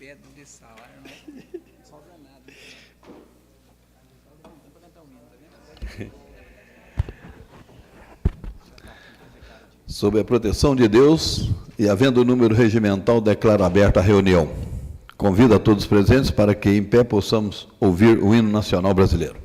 pedra de salário, não sobra nada. Sob a proteção de Deus e havendo o número regimental, declaro aberta a reunião. Convido a todos os presentes para que, em pé, possamos ouvir o hino nacional brasileiro.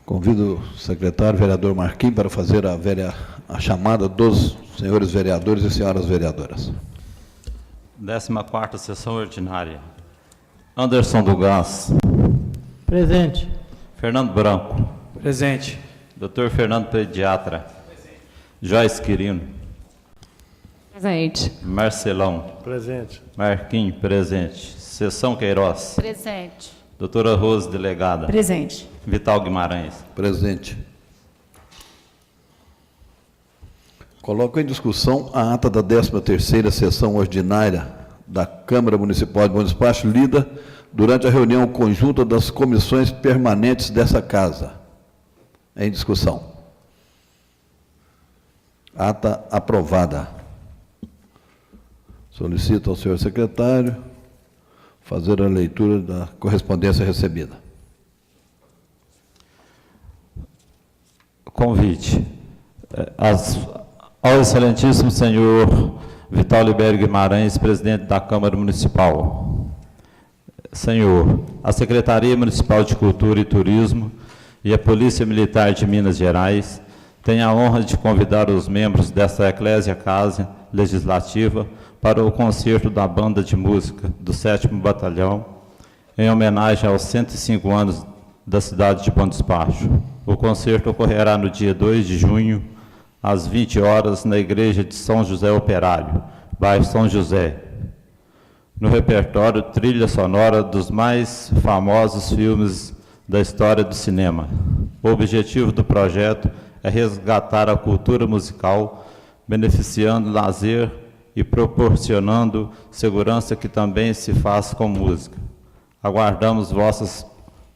Convido o secretário, vereador Marquinhos, para fazer a chamada dos senhores vereadores e senhoras vereadoras. 14ª sessão ordinária. Anderson do Gás. Presente. Fernando Branco. Presente. Dr. Fernando Pediatra. Presente. Joyce Quirino. Presente. Marcelão. Presente. Marquinhos, presente. Sessão Queiroz. Presente. Doutora Rose, delegada. Presente. Vital Guimarães. Presente. Coloco em discussão a ata da 13ª sessão ordinária da Câmara Municipal de Bom Despacho, lida durante a reunião conjunta das comissões permanentes dessa casa. Em discussão. Ata aprovada. Solicito ao senhor secretário fazer a leitura da correspondência recebida. Convite. Ao excelentíssimo senhor Vital Libério Guimarães, presidente da Câmara Municipal. Senhor, a Secretaria Municipal de Cultura e Turismo e a Polícia Militar de Minas Gerais têm a honra de convidar os membros desta Eclésia Casa Legislativa para o concerto da Banda de Música do 7º Batalhão, em homenagem aos 105 anos da cidade de Bom Despacho. O concerto ocorrerá no dia 2 de junho, às 20 horas, na Igreja de São José Operário, bairro São José. No repertório, trilha sonora dos mais famosos filmes da história do cinema. O objetivo do projeto é resgatar a cultura musical, beneficiando lazer e proporcionando segurança que também se faz com música. Aguardamos vossas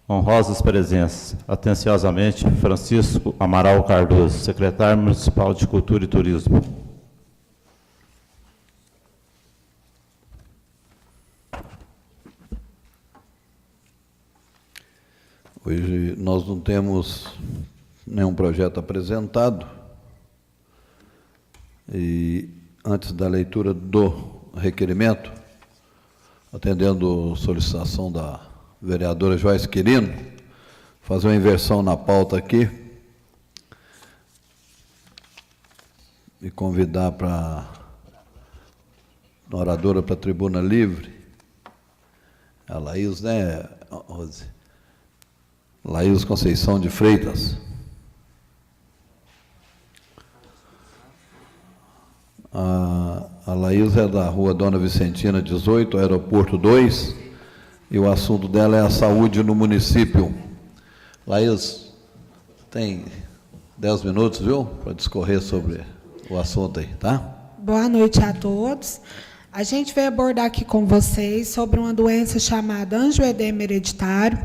honrosas presenças. Atenciosamente, Francisco Amaral Cardoso, secretário municipal de Cultura e Turismo. Hoje nós não temos nenhum projeto apresentado e, antes da leitura do requerimento, atendendo a solicitação da vereadora Joyce Quirino, fazer uma inversão na pauta aqui e convidar a oradora para a tribuna livre, a Laís, né, Rose? Laís Conceição de Freitas. A Laís é da Rua Dona Vicentina, 18, Aeroporto 2, e o assunto dela é a saúde no município. Laís, tem 10 minutos, viu, para discorrer sobre o assunto aí, tá? Boa noite a todos. A gente veio abordar aqui com vocês sobre uma doença chamada angioedema hereditário.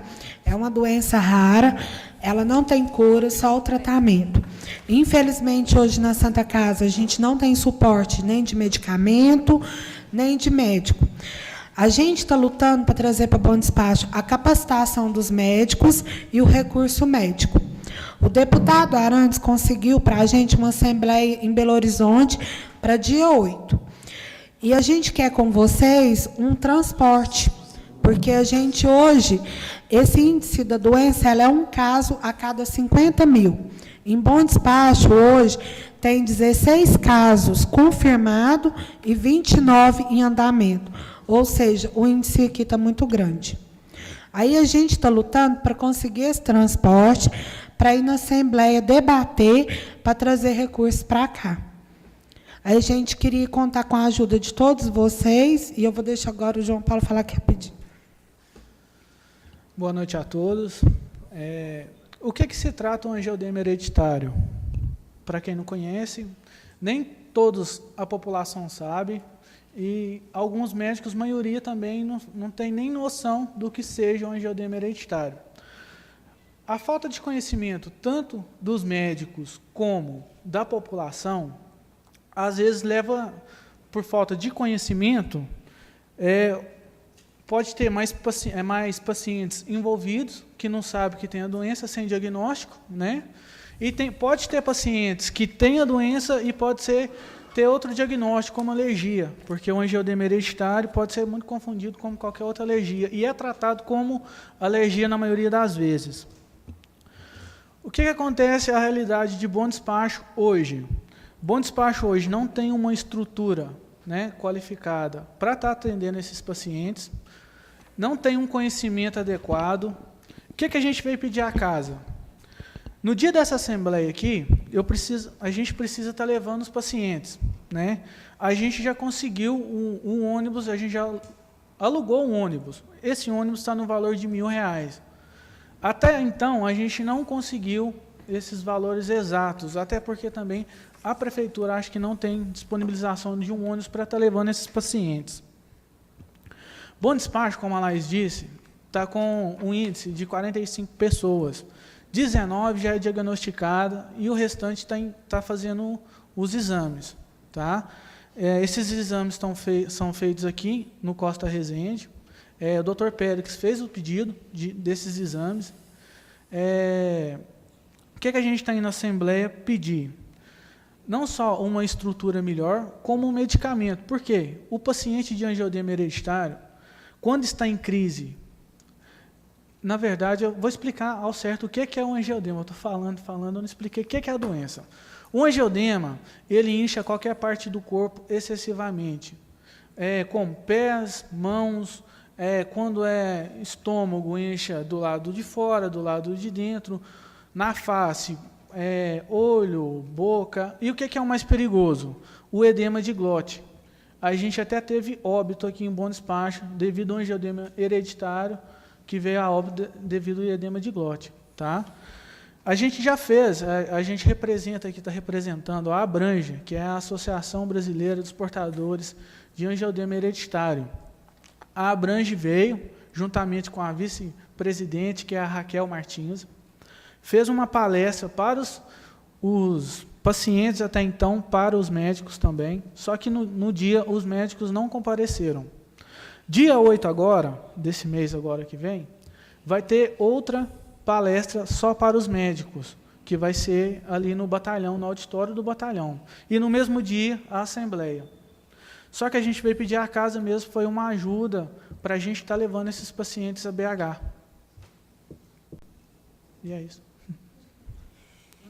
É uma doença rara, ela não tem cura, só o tratamento. Infelizmente, hoje na Santa Casa, a gente não tem suporte nem de medicamento, nem de médico. A gente está lutando para trazer para Bom Despacho a capacitação dos médicos e o recurso médico. O deputado Arantes conseguiu para a gente uma assembleia em Belo Horizonte para dia 8. E a gente quer com vocês um transporte, porque a gente hoje, esse índice da doença, ela é um caso a cada 50 mil. Em Bom Despacho, hoje, tem 16 casos confirmados e 29 em andamento. Ou seja, o índice aqui está muito grande. Aí a gente está lutando para conseguir esse transporte, para ir na Assembleia debater, para trazer recursos para cá. Aí a gente queria contar com a ajuda de todos vocês, e eu vou deixar agora o João Paulo falar aqui rapidinho. Boa noite a todos. O que se trata um angioedema hereditário? Para quem não conhece, nem todos a população sabe, e alguns médicos, maioria também, não tem nem noção do que seja um angioedema hereditário. A falta de conhecimento, tanto dos médicos como da população, às vezes leva, por falta de conhecimento, pode ter mais pacientes envolvidos, que não sabem que tem a doença, sem diagnóstico, né? E pode ter pacientes que têm a doença e pode ter outro diagnóstico, como alergia, porque o angioedema hereditário pode ser muito confundido com qualquer outra alergia, e é tratado como alergia na maioria das vezes. O que acontece a realidade de Bom Despacho hoje? Bom Despacho hoje não tem uma estrutura, né, qualificada para estar atendendo esses pacientes, não tem um conhecimento adequado. O que a gente veio pedir à casa? No dia dessa assembleia aqui, a gente precisa estar levando os pacientes, né? A gente já conseguiu um ônibus, a gente já alugou um ônibus. Esse ônibus está no valor de R$1.000. Até então, a gente não conseguiu esses valores exatos, até porque também a prefeitura acha que não tem disponibilização de um ônibus para estar levando esses pacientes. Bom Despacho, como a Laís disse, está com um índice de 45 pessoas. 19 já é diagnosticada e o restante está fazendo os exames. Tá? Esses exames são feitos aqui no Costa Resende. O Dr. Pérez fez o pedido desses exames. O que a gente está indo na Assembleia pedir? Não só uma estrutura melhor, como um medicamento. Por quê? O paciente de angioedema hereditário, quando está em crise Na verdade, eu vou explicar ao certo o que é o angiodema. Eu estou falando, eu não expliquei o que é a doença. O angiodema, ele incha qualquer parte do corpo excessivamente, como pés, mãos, quando é estômago, incha do lado de fora, do lado de dentro, na face, olho, boca. E o que é o mais perigoso? O edema de glote. A gente até teve óbito aqui em Bom Despacho, devido ao angiodema hereditário, que veio a óbito devido ao edema de glote. Tá? A gente já fez, a gente representa aqui, está representando a Abrange, que é a Associação Brasileira dos Portadores de Angiodema Hereditário. A Abrange veio, juntamente com a vice-presidente, que é a Raquel Martins, fez uma palestra para os pacientes até então, para os médicos também, só que no dia os médicos não compareceram. Dia 8 agora, desse mês agora que vem, vai ter outra palestra só para os médicos, que vai ser ali no batalhão, no auditório do batalhão. E no mesmo dia, a assembleia. Só que a gente veio pedir à casa mesmo, foi uma ajuda para a gente estar levando esses pacientes a BH. E é isso.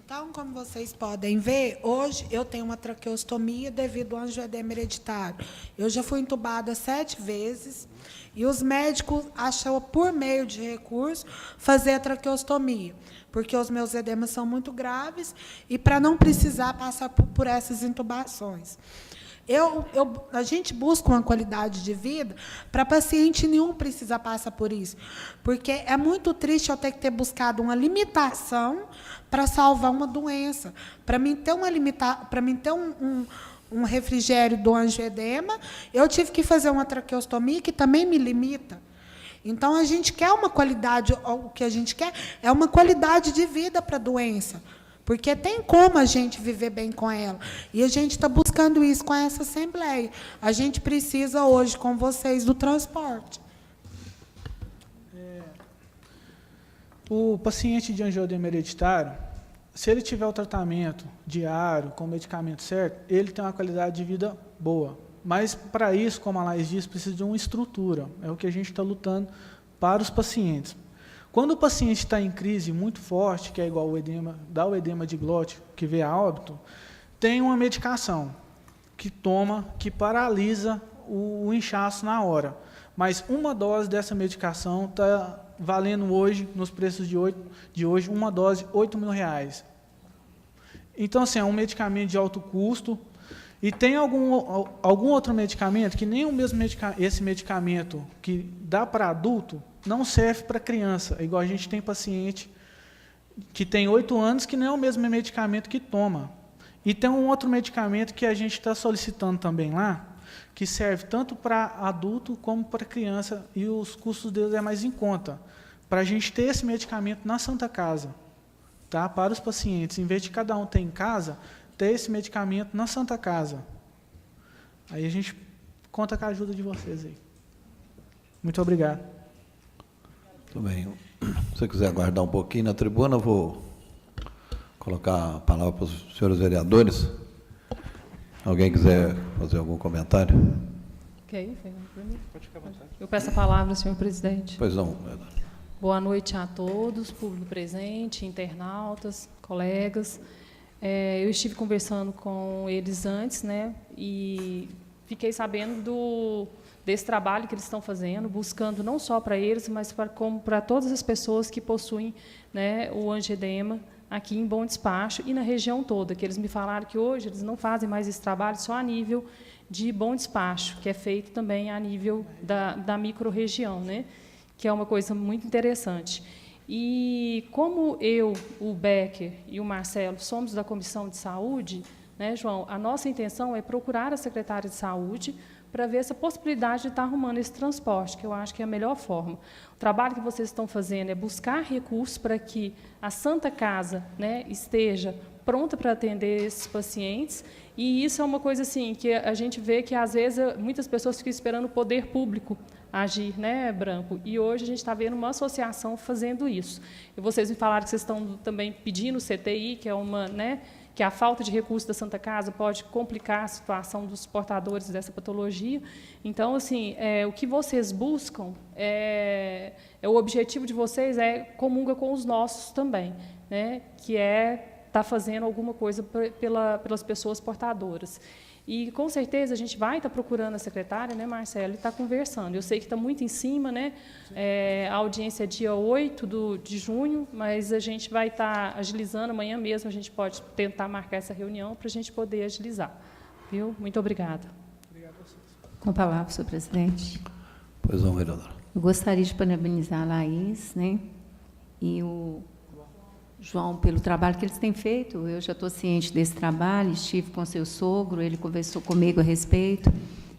Então, como vocês podem ver, hoje eu tenho uma traqueostomia devido ao angioedema hereditário. Eu já fui entubada 7 vezes e os médicos acham, por meio de recurso, fazer a traqueostomia, porque os meus edemas são muito graves e para não precisar passar por essas intubações. A gente busca uma qualidade de vida para paciente nenhum precisar passar por isso. Porque é muito triste eu ter buscado uma limitação para salvar uma doença. Para mim ter um refrigério do angioedema, eu tive que fazer uma traqueostomia que também me limita. Então, a gente quer uma qualidade, o que a gente quer é uma qualidade de vida para a doença. Porque tem como a gente viver bem com ela. E a gente está buscando isso com essa assembleia. A gente precisa hoje, com vocês, do transporte. O paciente de angiodema hereditário, se ele tiver o tratamento diário, com o medicamento certo, ele tem uma qualidade de vida boa. Mas, para isso, como a Laís disse, precisa de uma estrutura. É o que a gente está lutando para os pacientes. Quando o paciente está em crise muito forte, que é igual o edema de glote, que vê a óbito, tem uma medicação que toma, que paralisa o inchaço na hora. Mas uma dose dessa medicação está valendo hoje, nos preços de hoje, uma dose R$ 8.000. Então, assim, é um medicamento de alto custo. E tem algum outro medicamento que nem esse medicamento que dá para adulto não serve para criança. Igual a gente tem paciente que tem 8 anos que não é o mesmo medicamento que toma. E tem um outro medicamento que a gente está solicitando também lá, que serve tanto para adulto como para criança, e os custos dele é mais em conta. Para a gente ter esse medicamento na Santa Casa, tá? Para os pacientes, em vez de cada um ter em casa, ter esse medicamento na Santa Casa. Aí a gente conta com a ajuda de vocês aí. Muito obrigado. Muito bem. Se você quiser aguardar um pouquinho na tribuna, eu vou colocar a palavra para os senhores vereadores. Alguém quiser fazer algum comentário? Ok, pode ficar à vontade. Eu peço a palavra, senhor presidente. Pois não. Boa noite a todos, público presente, internautas, colegas. Eu estive conversando com eles antes, né, e fiquei sabendo desse trabalho que eles estão fazendo, buscando não só para eles, mas como para todas as pessoas que possuem, né, o angioedema aqui em Bom Despacho e na região toda, que eles me falaram que hoje eles não fazem mais esse trabalho só a nível de Bom Despacho, que é feito também a nível da microrregião, né, que é uma coisa muito interessante. E como eu, o Becker e o Marcelo somos da Comissão de Saúde, né, João, a nossa intenção é procurar a secretária de Saúde para ver essa possibilidade de estar arrumando esse transporte, que eu acho que é a melhor forma. O trabalho que vocês estão fazendo é buscar recursos para que a Santa Casa, né, esteja pronta para atender esses pacientes, e isso é uma coisa assim que a gente vê que, às vezes, muitas pessoas ficam esperando o poder público agir, né, Branco? E hoje a gente está vendo uma associação fazendo isso. E vocês me falaram que vocês estão também pedindo o CTI, que é uma, né, que a falta de recursos da Santa Casa pode complicar a situação dos portadores dessa patologia. Então, assim, o que vocês buscam, o objetivo de vocês comunga com os nossos também, né, que estar fazendo alguma coisa pelas pessoas portadoras. E, com certeza, a gente vai estar procurando a secretária, né, Marcelo, e estar conversando. Eu sei que está muito em cima, né? A audiência é dia 8 de junho, mas a gente vai estar agilizando. Amanhã mesmo a gente pode tentar marcar essa reunião para a gente poder agilizar. Viu? Muito obrigada. Com a palavra, senhor presidente. Pois não, vereadora. Eu gostaria de parabenizar a Laís, né, e o João pelo trabalho que eles têm feito. Eu já estou ciente desse trabalho, estive com seu sogro, ele conversou comigo a respeito,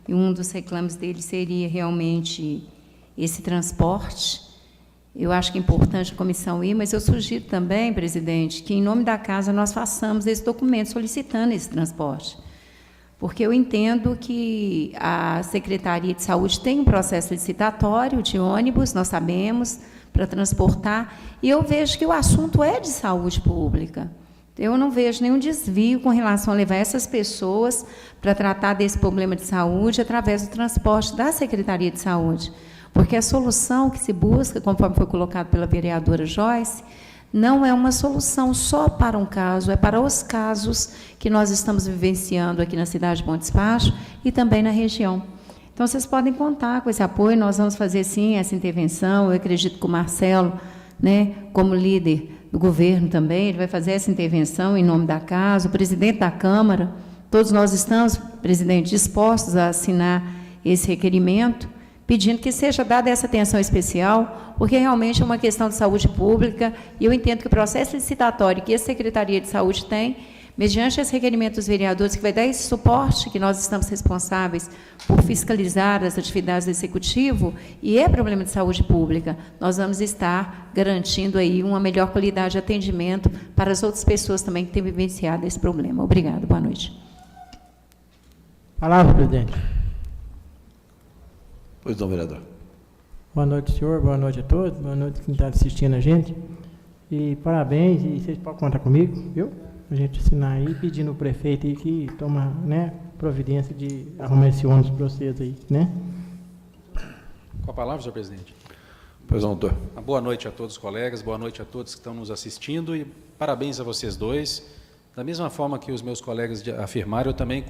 e um dos reclames dele seria realmente esse transporte. Eu acho que é importante a comissão ir, mas eu sugiro também, presidente, que, em nome da casa, nós façamos esse documento solicitando esse transporte. Porque eu entendo que a Secretaria de Saúde tem um processo licitatório de ônibus, nós sabemos, para transportar, e eu vejo que o assunto é de saúde pública. Eu não vejo nenhum desvio com relação a levar essas pessoas para tratar desse problema de saúde através do transporte da Secretaria de Saúde, porque a solução que se busca, conforme foi colocado pela vereadora Joyce, não é uma solução só para um caso, é para os casos que nós estamos vivenciando aqui na cidade de Bom Despacho e também na região. Então, vocês podem contar com esse apoio, nós vamos fazer, sim, essa intervenção. Eu acredito que o Marcelo, né, como líder do governo também, ele vai fazer essa intervenção em nome da casa, o presidente da Câmara, todos nós estamos, presidente, dispostos a assinar esse requerimento, pedindo que seja dada essa atenção especial, porque realmente é uma questão de saúde pública, e eu entendo que o processo licitatório que a Secretaria de Saúde tem, mediante esse requerimento dos vereadores, que vai dar esse suporte, que nós estamos responsáveis por fiscalizar as atividades do Executivo, e é problema de saúde pública, nós vamos estar garantindo aí uma melhor qualidade de atendimento para as outras pessoas também que têm vivenciado esse problema. Obrigada, boa noite. Palavra, presidente. Pois não, vereador. Boa noite, senhor. Boa noite a todos. Boa noite quem está assistindo a gente. E parabéns, e vocês podem contar comigo, viu? A gente assinar aí, pedindo ao prefeito aí que toma, né, providência de arrumar esse ônibus para vocês aí, né? Com a palavra, senhor presidente. Pois não, doutor. Boa noite a todos os colegas, boa noite a todos que estão nos assistindo, e parabéns a vocês dois. Da mesma forma que os meus colegas afirmaram, eu também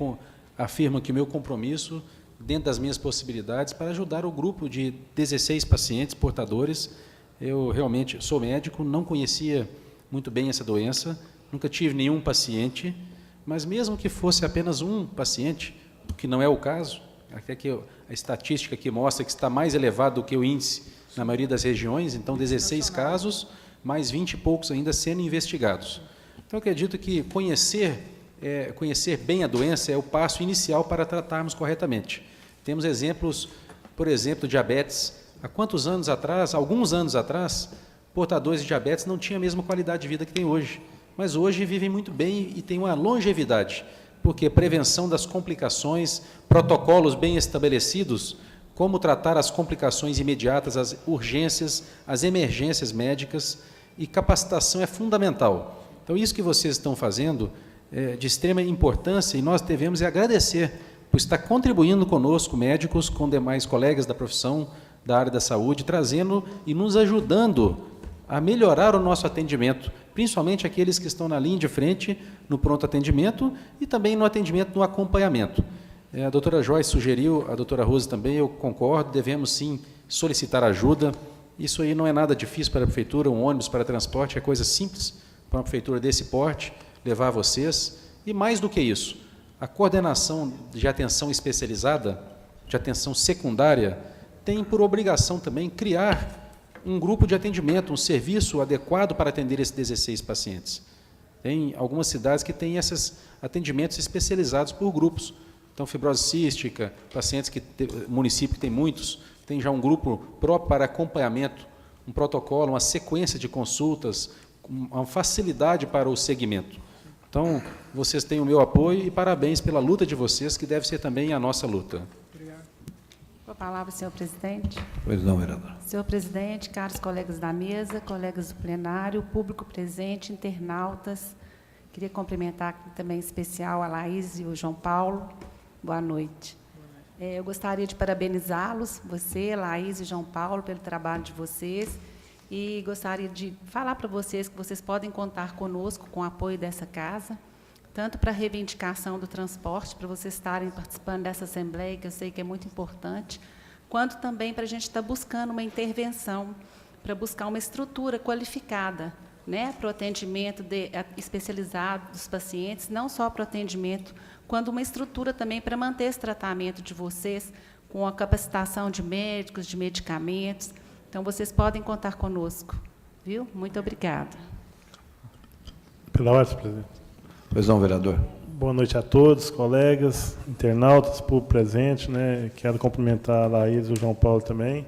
afirmo que o meu compromisso, dentro das minhas possibilidades, para ajudar o grupo de 16 pacientes portadores. Eu realmente sou médico, não conhecia muito bem essa doença, nunca tive nenhum paciente, mas mesmo que fosse apenas um paciente, o que não é o caso, até que a estatística aqui mostra que está mais elevado do que o índice na maioria das regiões, então 16 casos, mais 20 e poucos ainda sendo investigados. Então, eu acredito que conhecer bem a doença é o passo inicial para tratarmos corretamente. Temos exemplos, por exemplo, diabetes. Há quantos anos atrás, alguns anos atrás, portadores de diabetes não tinham a mesma qualidade de vida que tem hoje, mas hoje vivem muito bem e têm uma longevidade, porque prevenção das complicações, protocolos bem estabelecidos, como tratar as complicações imediatas, as urgências, as emergências médicas, e capacitação é fundamental. Então, isso que vocês estão fazendo é de extrema importância, e nós devemos agradecer por estar contribuindo conosco, médicos, com demais colegas da profissão, da área da saúde, trazendo e nos ajudando a melhorar o nosso atendimento, principalmente aqueles que estão na linha de frente, no pronto atendimento e também no atendimento, no acompanhamento. A doutora Joyce sugeriu, a doutora Rose também, eu concordo, devemos sim solicitar ajuda. Isso aí não é nada difícil para a prefeitura, um ônibus para transporte é coisa simples para uma prefeitura desse porte, levar a vocês. E mais do que isso, a coordenação de atenção especializada, de atenção secundária, tem por obrigação também criar um grupo de atendimento, um serviço adequado para atender esses 16 pacientes. Tem algumas cidades que têm esses atendimentos especializados por grupos. Então, fibrose cística, pacientes município que tem muitos, tem já um grupo próprio para acompanhamento, um protocolo, uma sequência de consultas, uma facilidade para o segmento. Então, vocês têm o meu apoio e parabéns pela luta de vocês, que deve ser também a nossa luta. Com a palavra, senhor presidente. Pois não, vereador. Senhor presidente, caros colegas da mesa, colegas do plenário, público presente, internautas Queria cumprimentar aqui também em especial a Laís e o João Paulo. Boa noite. Eu gostaria de parabenizá-los, você, Laís e João Paulo, pelo trabalho de vocês, e gostaria de falar para vocês que vocês podem contar conosco, com o apoio dessa casa, tanto para a reivindicação do transporte, para vocês estarem participando dessa assembleia, que eu sei que é muito importante, quanto também para a gente estar buscando uma intervenção, para buscar uma estrutura qualificada, né, para o atendimento especializado dos pacientes, não só para o atendimento, quanto uma estrutura também para manter esse tratamento de vocês, com a capacitação de médicos, de medicamentos. Então, vocês podem contar conosco, viu? Muito obrigada. Pela ordem, presidente. Pois não, vereador. Boa noite a todos, colegas, internautas, público presente, né? Quero cumprimentar a Laís e o João Paulo também.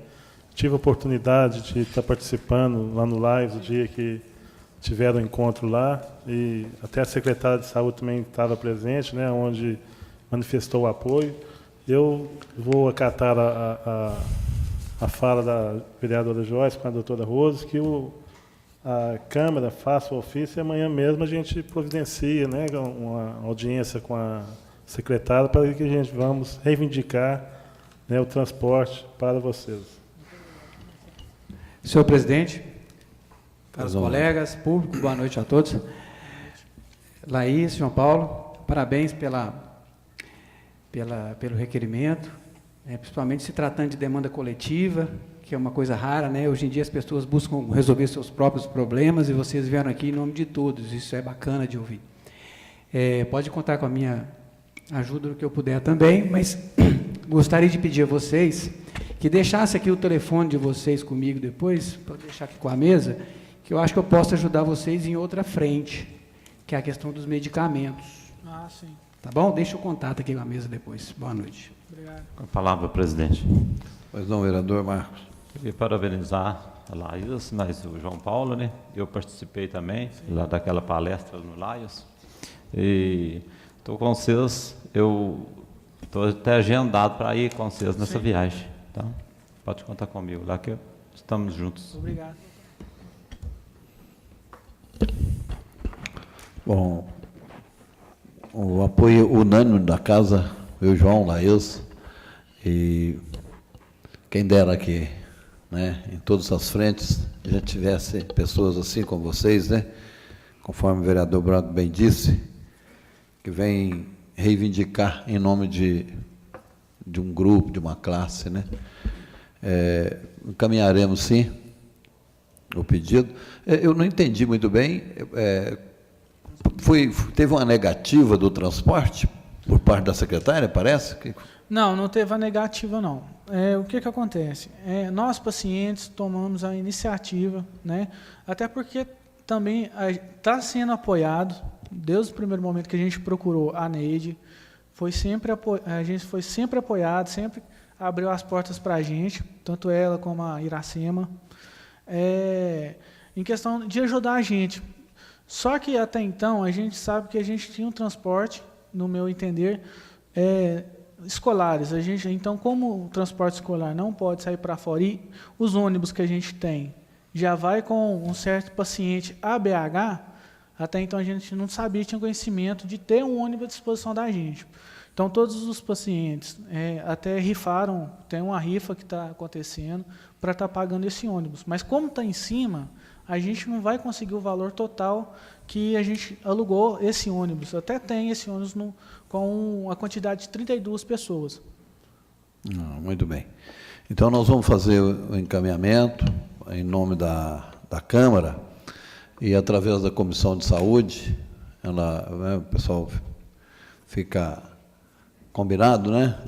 Tive a oportunidade de estar participando lá no Live, o dia que tiveram um encontro lá, e até a secretária de Saúde também estava presente, né, onde manifestou o apoio. Eu vou acatar a fala da vereadora Joyce com a doutora Rose, que a Câmara faça o ofício e amanhã mesmo a gente providencia, né, uma audiência com a secretária para que a gente vamos reivindicar, né, o transporte para vocês. Senhor presidente, caros colegas, público, boa noite a todos. Laís, João Paulo, parabéns pelo requerimento, principalmente se tratando de demanda coletiva, que é uma coisa rara, né? Hoje em dia as pessoas buscam resolver seus próprios problemas e vocês vieram aqui em nome de todos, isso é bacana de ouvir. Pode contar com a minha ajuda no que eu puder também, mas gostaria de pedir a vocês que deixasse aqui o telefone de vocês comigo depois, para deixar aqui com a mesa, que eu acho que eu posso ajudar vocês em outra frente, que é a questão dos medicamentos. Ah, sim. Tá bom? Deixa o contato aqui com a mesa depois. Boa noite. Obrigado. Com a palavra, presidente. Pois não, vereador Marcos. Queria parabenizar a Laís, mas o João Paulo, né? Eu participei também lá daquela palestra no Laios. E estou com vocês, eu estou até agendado para ir com vocês nessa viagem. Então, pode contar comigo lá que estamos juntos. Obrigado. Bom, o apoio unânime da casa, eu, João, Laís, e quem dera que, né, em todas as frentes, já tivesse pessoas assim como vocês, né, conforme o vereador Branco bem disse, que vem reivindicar em nome de um grupo, de uma classe, né. Encaminharemos, sim, o pedido. Eu não entendi muito bem, teve uma negativa do transporte por parte da secretária, parece? Não teve a negativa, não. O que acontece? Nós, pacientes, tomamos a iniciativa, né? Até porque também está sendo apoiado, desde o primeiro momento que a gente procurou a Neide, a gente foi sempre apoiado, sempre abriu as portas para a gente, tanto ela como a Iracema, em questão de ajudar a gente. Só que, até então, a gente sabe que a gente tinha um transporte, no meu entender, escolares. Então, como o transporte escolar não pode sair para fora, e os ônibus que a gente tem já vai com um certo paciente a BH, até então a gente não sabia, tinha conhecimento de ter um ônibus à disposição da gente. Então, todos os pacientes até rifaram, tem uma rifa que está acontecendo para estar pagando esse ônibus. Mas, como está em cima, a gente não vai conseguir o valor total que a gente alugou esse ônibus. Até tem esse ônibus com a quantidade de 32 pessoas. Muito bem. Então, nós vamos fazer o encaminhamento em nome da Câmara e, através da Comissão de Saúde, o pessoal fica combinado, né,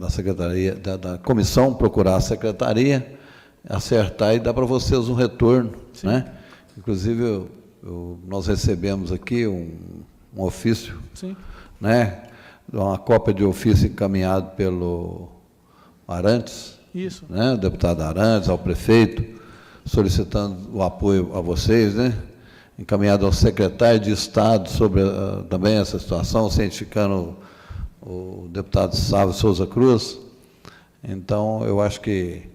da Secretaria, da Comissão procurar a Secretaria, acertar e dar para vocês um retorno, né? Inclusive, nós recebemos aqui um ofício, sim, né? Uma cópia de ofício encaminhado pelo Arantes, isso, né? O deputado Arantes, ao prefeito, solicitando o apoio a vocês, né? Encaminhado ao secretário de Estado sobre também essa situação, cientificando o deputado Sávio Souza Cruz. Então, eu acho que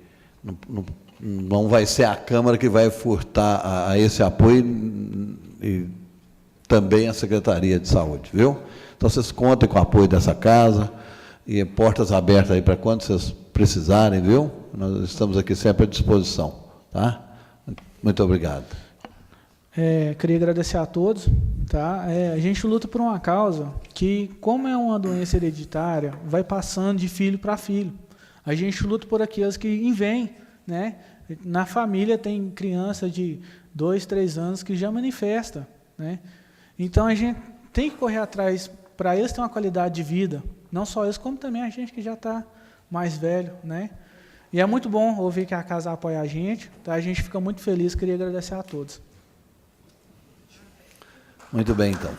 não vai ser a Câmara que vai furtar a esse apoio e também a Secretaria de Saúde, viu? Então, vocês contem com o apoio dessa casa e portas abertas aí para quando vocês precisarem, viu? Nós estamos aqui sempre à disposição, tá? Muito obrigado. Queria agradecer a todos. Tá? A gente luta por uma causa que, como é uma doença hereditária, vai passando de filho para filho. A gente luta por aqueles que vêm, né? Na família tem criança de 2, 3 anos que já manifesta, né? Então, a gente tem que correr atrás para eles terem uma qualidade de vida, não só eles, como também a gente que já está mais velho, né? E é muito bom ouvir que a casa apoia a gente, tá? A gente fica muito feliz, queria agradecer a todos. Muito bem, então.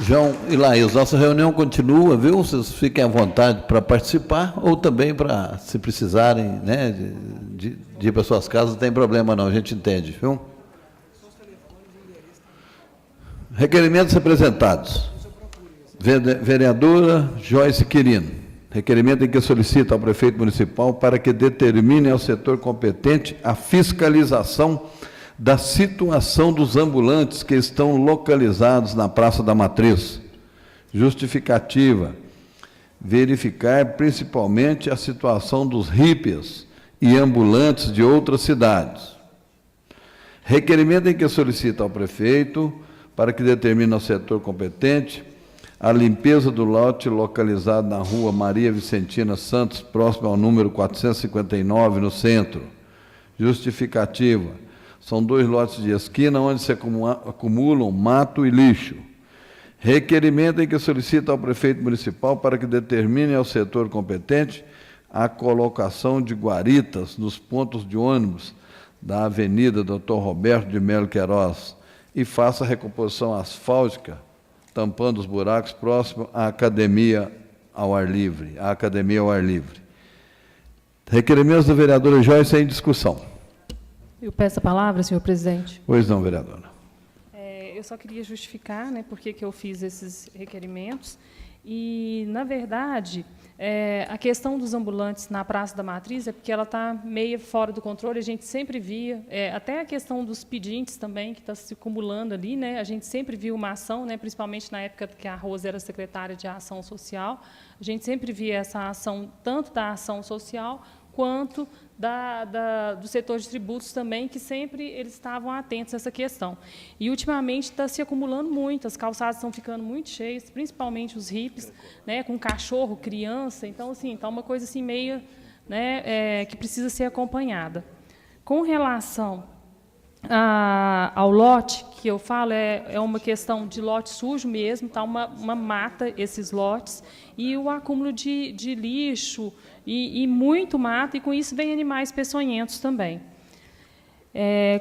João e Laís, nossa reunião continua, viu? Vocês fiquem à vontade para participar ou também para, se precisarem, né, de ir para suas casas, não tem problema não, a gente entende, viu? Requerimentos apresentados. Vereadora Joyce Quirino. Requerimento em que solicita ao prefeito municipal para que determine ao setor competente a fiscalização da situação dos ambulantes que estão localizados na Praça da Matriz. Justificativa: verificar principalmente a situação dos hippies e ambulantes de outras cidades. Requerimento em que solicita ao prefeito para que determine ao setor competente a limpeza do lote localizado na rua Maria Vicentina Santos, próximo ao número 459, no centro. Justificativa: são 2 lotes de esquina onde se acumulam mato e lixo. Requerimento em que solicita ao prefeito municipal para que determine ao setor competente a colocação de guaritas nos pontos de ônibus da Avenida Dr. Roberto de Melo Queiroz e faça a recomposição asfáltica, tampando os buracos próximo à academia ao ar livre. Requerimentos da vereadora Joyce em discussão. Eu peço a palavra, senhor presidente. Pois não, vereadora. Eu só queria justificar, né, por que eu fiz esses requerimentos. E, na verdade, a questão dos ambulantes na Praça da Matriz é porque ela está meio fora do controle, a gente sempre via, até a questão dos pedintes também, que está se acumulando ali, né, a gente sempre viu uma ação, né, principalmente na época que a Rosa era secretária de Ação Social, a gente sempre via essa ação, tanto da ação social, quanto do setor de tributos também, que sempre eles estavam atentos a essa questão. E, ultimamente, está se acumulando muito, as calçadas estão ficando muito cheias, principalmente os hippies, né, com cachorro, criança, então, assim, está uma coisa assim, meio, né, que precisa ser acompanhada. Com relação ao lote, que eu falo, é uma questão de lote sujo mesmo, está uma mata esses lotes, e o acúmulo de lixo, e muito mato, e com isso vem animais peçonhentos também.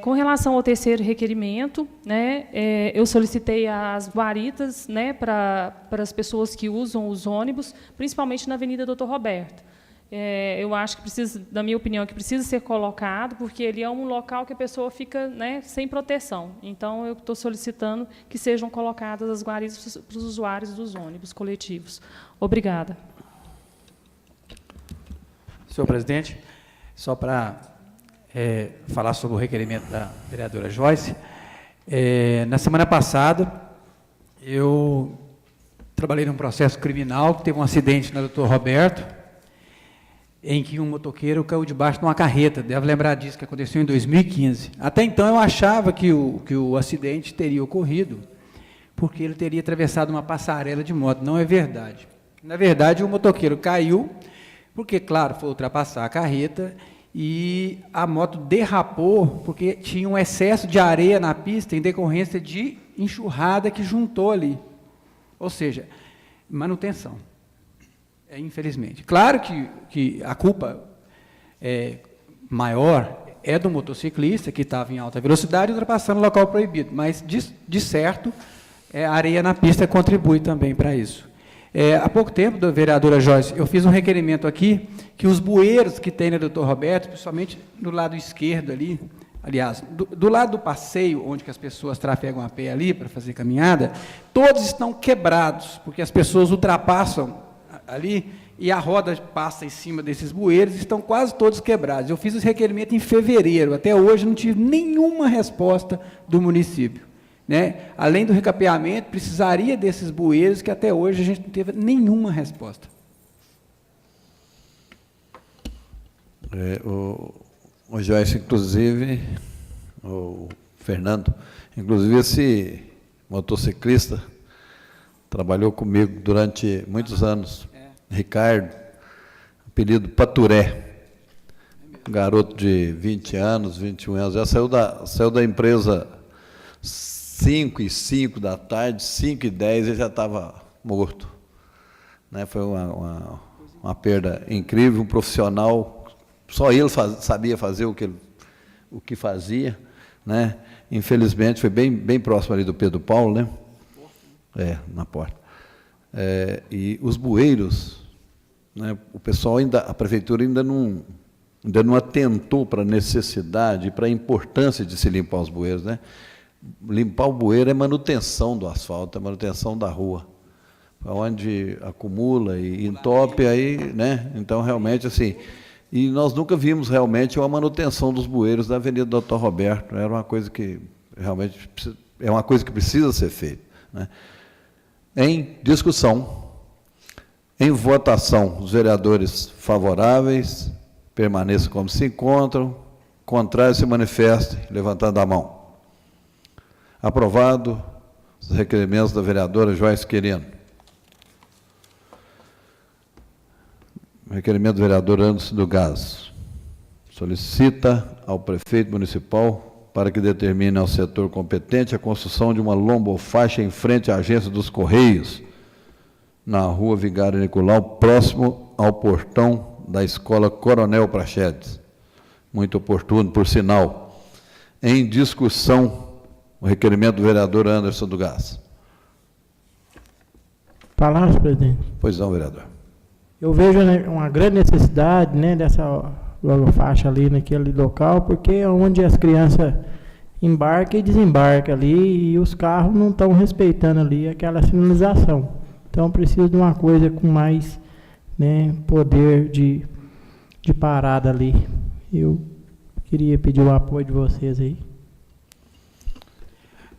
Com relação ao terceiro requerimento, né, eu solicitei as guaritas, né, para as pessoas que usam os ônibus, principalmente na Avenida Dr. Roberto. Eu acho que precisa, na minha opinião, que precisa ser colocado, porque ele é um local que a pessoa fica, né, sem proteção. Então, eu estou solicitando que sejam colocadas as guaritas para os usuários dos ônibus coletivos. Obrigada. Senhor presidente, só para falar sobre o requerimento da vereadora Joyce, na semana passada, eu trabalhei num processo criminal que teve um acidente na Dr. Roberto, em que um motoqueiro caiu debaixo de uma carreta. Deve lembrar disso, que aconteceu em 2015. Até então, eu achava que o acidente teria ocorrido porque ele teria atravessado uma passarela de moto. Não é verdade. Na verdade, o motoqueiro caiu porque, claro, foi ultrapassar a carreta e a moto derrapou porque tinha um excesso de areia na pista em decorrência de enxurrada que juntou ali. Ou seja, manutenção. Infelizmente. Claro que a culpa maior é do motociclista, que estava em alta velocidade, ultrapassando o local proibido, mas, de certo, a areia na pista contribui também para isso. Há pouco tempo, da vereadora Joyce, eu fiz um requerimento aqui, que os bueiros que tem na Dr. Roberto, principalmente do lado esquerdo ali, aliás, do lado do passeio, onde que as pessoas trafegam a pé ali para fazer caminhada, todos estão quebrados, porque as pessoas ultrapassam ali, e a roda passa em cima desses bueiros, estão quase todos quebrados. Eu fiz esse requerimento em fevereiro, até hoje não tive nenhuma resposta do município, né? Além do recapeamento, precisaria desses bueiros, que até hoje a gente não teve nenhuma resposta. O Joyce, inclusive, o Fernando, inclusive esse motociclista trabalhou comigo durante muitos anos, Ricardo, apelido Paturé, um garoto de 20 anos, 21 anos, já saiu da empresa 5h05 da tarde, 5h10, ele já estava morto, né? Foi uma perda incrível, um profissional. Só ele sabia fazer o que fazia, né? Infelizmente, foi bem próximo ali do Pedro Paulo, né? Na porta. E os bueiros, né? O pessoal a prefeitura ainda não atentou para a necessidade, para a importância de se limpar os bueiros, né? Limpar o bueiro é manutenção do asfalto, é manutenção da rua, onde acumula e entope aí, né? Então, realmente, assim. E nós nunca vimos realmente uma manutenção dos bueiros da Avenida Dr. Roberto. Era uma coisa que realmente precisa ser feita, né? Em discussão, em votação, os vereadores favoráveis permaneçam como se encontram, contrários se manifestem, levantando a mão. Aprovado os requerimentos da vereadora Joyce Querino. Requerimento do vereador Anderson do Gás. Solicita ao prefeito municipal para que determine ao setor competente a construção de uma lombofaixa em frente à agência dos Correios, na rua Vigário Nicolau, próximo ao portão da Escola Coronel Praxedes. Muito oportuno, por sinal. Em discussão, o requerimento do vereador Anderson do Gás. Palavras, presidente. Pois não, vereador. Eu vejo, né, uma grande necessidade, né, dessa faixa ali naquele local, porque é onde as crianças embarcam e desembarcam ali, e os carros não estão respeitando ali aquela sinalização. Então, precisa de uma coisa com mais, né, poder de parada ali. Eu queria pedir o apoio de vocês aí.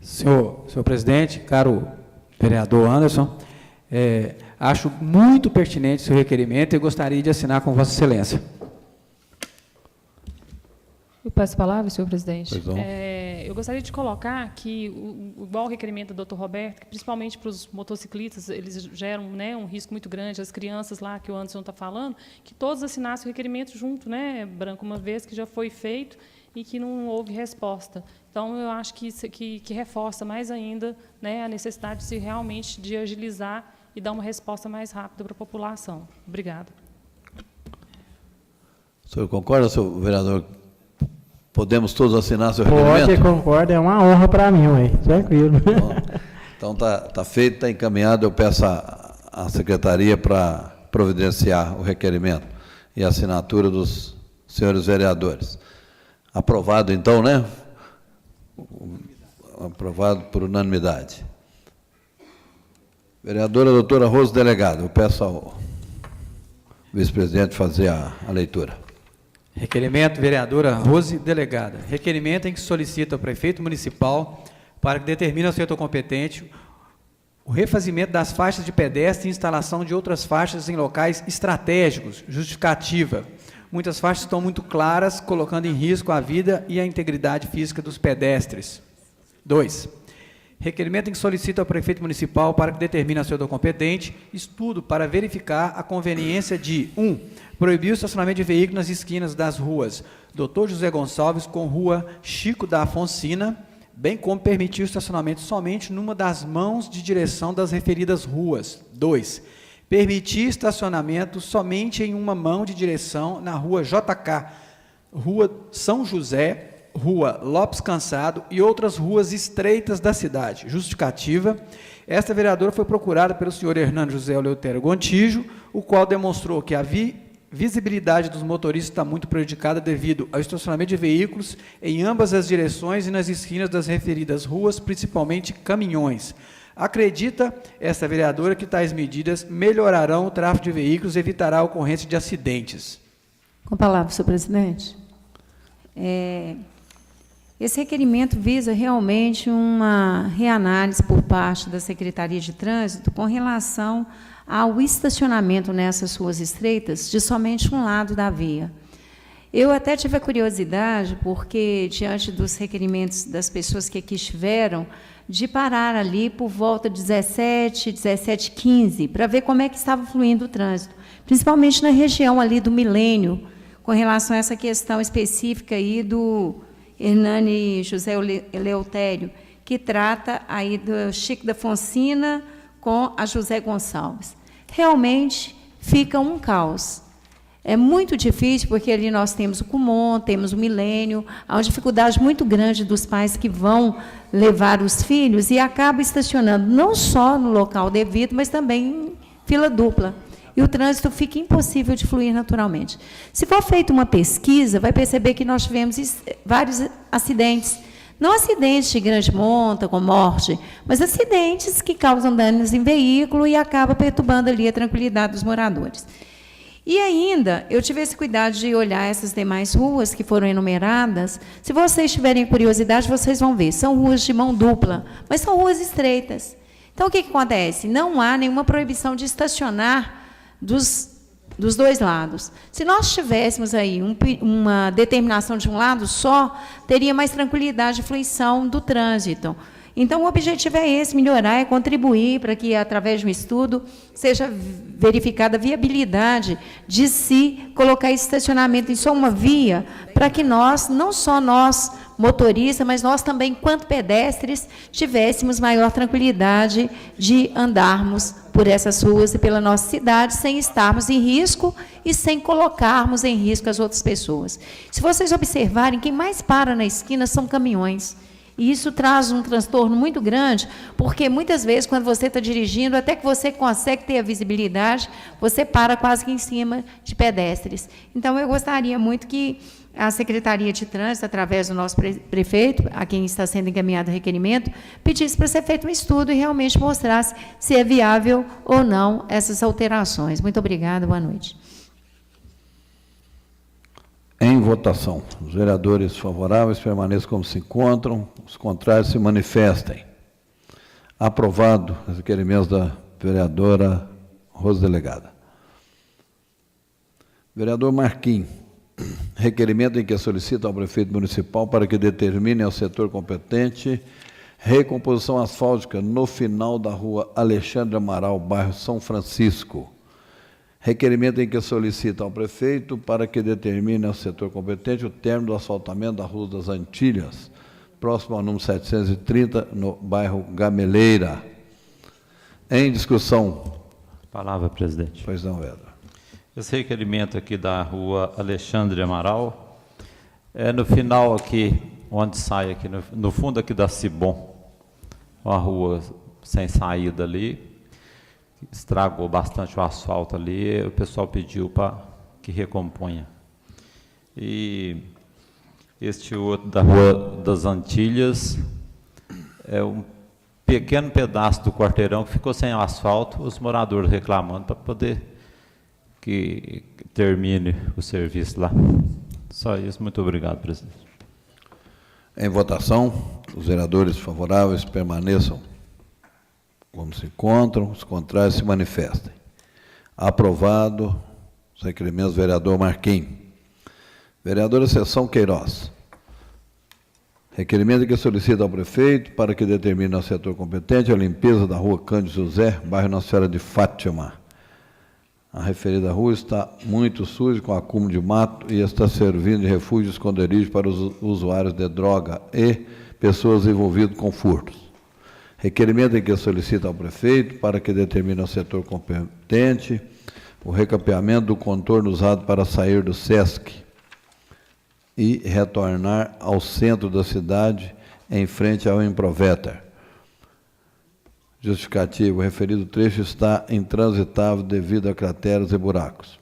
Senhor presidente, caro vereador Anderson, acho muito pertinente o seu requerimento e gostaria de assinar com Vossa Excelência. Eu peço a palavra, senhor presidente. Eu gostaria de colocar que, igual o requerimento do Dr. Roberto, que principalmente para os motociclistas, eles geram, né, um risco muito grande, as crianças lá que o Anderson está falando, que todos assinassem o requerimento junto, né, Branco, uma vez que já foi feito e que não houve resposta. Então, eu acho que isso que reforça mais ainda, né, a necessidade de se realmente de agilizar e dar uma resposta mais rápida para a população. Obrigada. O senhor concorda, senhor vereador? Podemos todos assinar seu requerimento? Pode, concordo, é uma honra para mim, ué. Tranquilo. Então, está feito, está encaminhado. Eu peço à secretaria para providenciar o requerimento e a assinatura dos senhores vereadores. Aprovado, então, né? Aprovado por unanimidade. Vereadora doutora Rose Delegado, eu peço ao vice-presidente fazer a leitura. Requerimento, vereadora Rose Delegada. Requerimento em que solicita ao prefeito municipal para que determine ao setor competente o refazimento das faixas de pedestre e instalação de outras faixas em locais estratégicos. Justificativa. Muitas faixas estão muito claras, colocando em risco a vida e a integridade física dos pedestres. 2. Requerimento em que solicita ao prefeito municipal para que determine ao setor competente estudo para verificar a conveniência de 1. Proibir o estacionamento de veículos nas esquinas das ruas Dr. José Gonçalves com rua Chico da Afonsina, bem como permitir o estacionamento somente numa das mãos de direção das referidas ruas. 2. Permitir estacionamento somente em uma mão de direção na rua JK, rua São José, rua Lopes Cansado e outras ruas estreitas da cidade. Justificativa. Esta vereadora foi procurada pelo senhor Hernando José Eleutério Gontijo, o qual demonstrou que a visibilidade dos motoristas está muito prejudicada devido ao estacionamento de veículos em ambas as direções e nas esquinas das referidas ruas, principalmente caminhões. Acredita esta vereadora que tais medidas melhorarão o tráfego de veículos e evitará a ocorrência de acidentes? Com a palavra, senhor presidente. Esse requerimento visa realmente uma reanálise por parte da Secretaria de Trânsito com relação ao estacionamento nessas ruas estreitas de somente um lado da via. Eu até tive a curiosidade, porque, diante dos requerimentos das pessoas que aqui estiveram, de parar ali por volta de 17h15, para ver como é que estava fluindo o trânsito, principalmente na região ali do Milênio, com relação a essa questão específica aí do Hernani José Eleutério, que trata aí do Chico da Fonsina com a José Gonçalves. Realmente fica um caos. É muito difícil, porque ali nós temos o Kumon, temos o Milênio, há uma dificuldade muito grande dos pais que vão levar os filhos e acabam estacionando não só no local devido, mas também em fila dupla. E o trânsito fica impossível de fluir naturalmente. Se for feita uma pesquisa, vai perceber que nós tivemos vários acidentes. Não acidentes de grande monta, com morte, mas acidentes que causam danos em veículo e acabam perturbando ali a tranquilidade dos moradores. E ainda, eu tive esse cuidado de olhar essas demais ruas que foram enumeradas. Se vocês tiverem curiosidade, vocês vão ver. São ruas de mão dupla, mas são ruas estreitas. Então, o que acontece? Não há nenhuma proibição de estacionar dos dois lados. Se nós tivéssemos aí uma determinação de um lado só, teria mais tranquilidade de fluição do trânsito. Então, o objetivo é esse, melhorar, é contribuir para que, através de um estudo, seja verificada a viabilidade de se colocar esse estacionamento em só uma via, para que nós, não só nós, motoristas, mas nós também, enquanto pedestres, tivéssemos maior tranquilidade de andarmos por essas ruas e pela nossa cidade, sem estarmos em risco e sem colocarmos em risco as outras pessoas. Se vocês observarem, quem mais para na esquina são caminhões. E isso traz um transtorno muito grande, porque muitas vezes, quando você está dirigindo, até que você consegue ter a visibilidade, você para quase que em cima de pedestres. Então, eu gostaria muito que a Secretaria de Trânsito, através do nosso prefeito, a quem está sendo encaminhado o requerimento, pedisse para ser feito um estudo e realmente mostrasse se é viável ou não essas alterações. Muito obrigada, boa noite. Em votação. Os vereadores favoráveis permaneçam como se encontram, os contrários se manifestem. Aprovado os requerimentos da vereadora Rosa Delegada. Vereador Marquim, requerimento em que solicita ao prefeito municipal para que determine ao setor competente recomposição asfáltica no final da rua Alexandre Amaral, bairro São Francisco. Requerimento em que solicita ao prefeito para que determine ao setor competente o término do asfaltamento da Rua das Antilhas, próximo ao número 730, no bairro Gameleira. Em discussão. Palavra, presidente. Pois não, vereador. Esse requerimento aqui da Rua Alexandre Amaral é no final aqui, onde sai aqui, no fundo aqui da Cibom, uma rua sem saída ali, estragou bastante o asfalto ali, o pessoal pediu para que recomponha. E este outro da Rua das Antilhas é um pequeno pedaço do quarteirão que ficou sem asfalto, os moradores reclamando para poder que termine o serviço lá. Só isso, muito obrigado, presidente. Em votação, os vereadores favoráveis permaneçam como se encontram, os contrários se manifestem. Aprovado os requerimentos do vereador Marquim. Vereadora Seção Queiroz. Requerimento que solicita ao prefeito para que determine ao setor competente a limpeza da rua Cândido José, bairro Nossa Senhora de Fátima. A referida rua está muito suja, com acúmulo de mato, e está servindo de refúgio e esconderijo para os usuários de droga e pessoas envolvidas com furtos. Requerimento em que solicita ao prefeito para que determine ao setor competente o recapeamento do contorno usado para sair do SESC e retornar ao centro da cidade, em frente ao Improveter. Justificativo: o referido trecho está intransitável devido a crateras e buracos.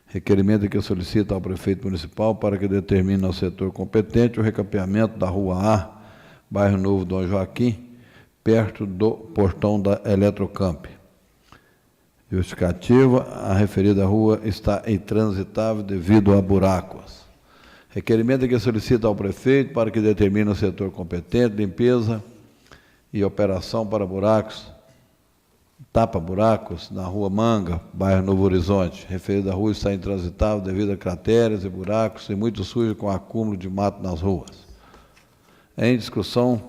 Requerimento em que solicita ao prefeito municipal para que determine ao setor competente o recapeamento da Rua A, bairro Novo Dom Joaquim, perto do portão da Eletrocamp. Justificativa, a referida rua está intransitável devido a buracos. Requerimento que solicita ao prefeito para que determine o setor competente, limpeza e operação para buracos, tapa-buracos, na Rua Manga, bairro Novo Horizonte. Referida rua está intransitável devido a crateras e buracos e muito sujo com acúmulo de mato nas ruas. Em discussão,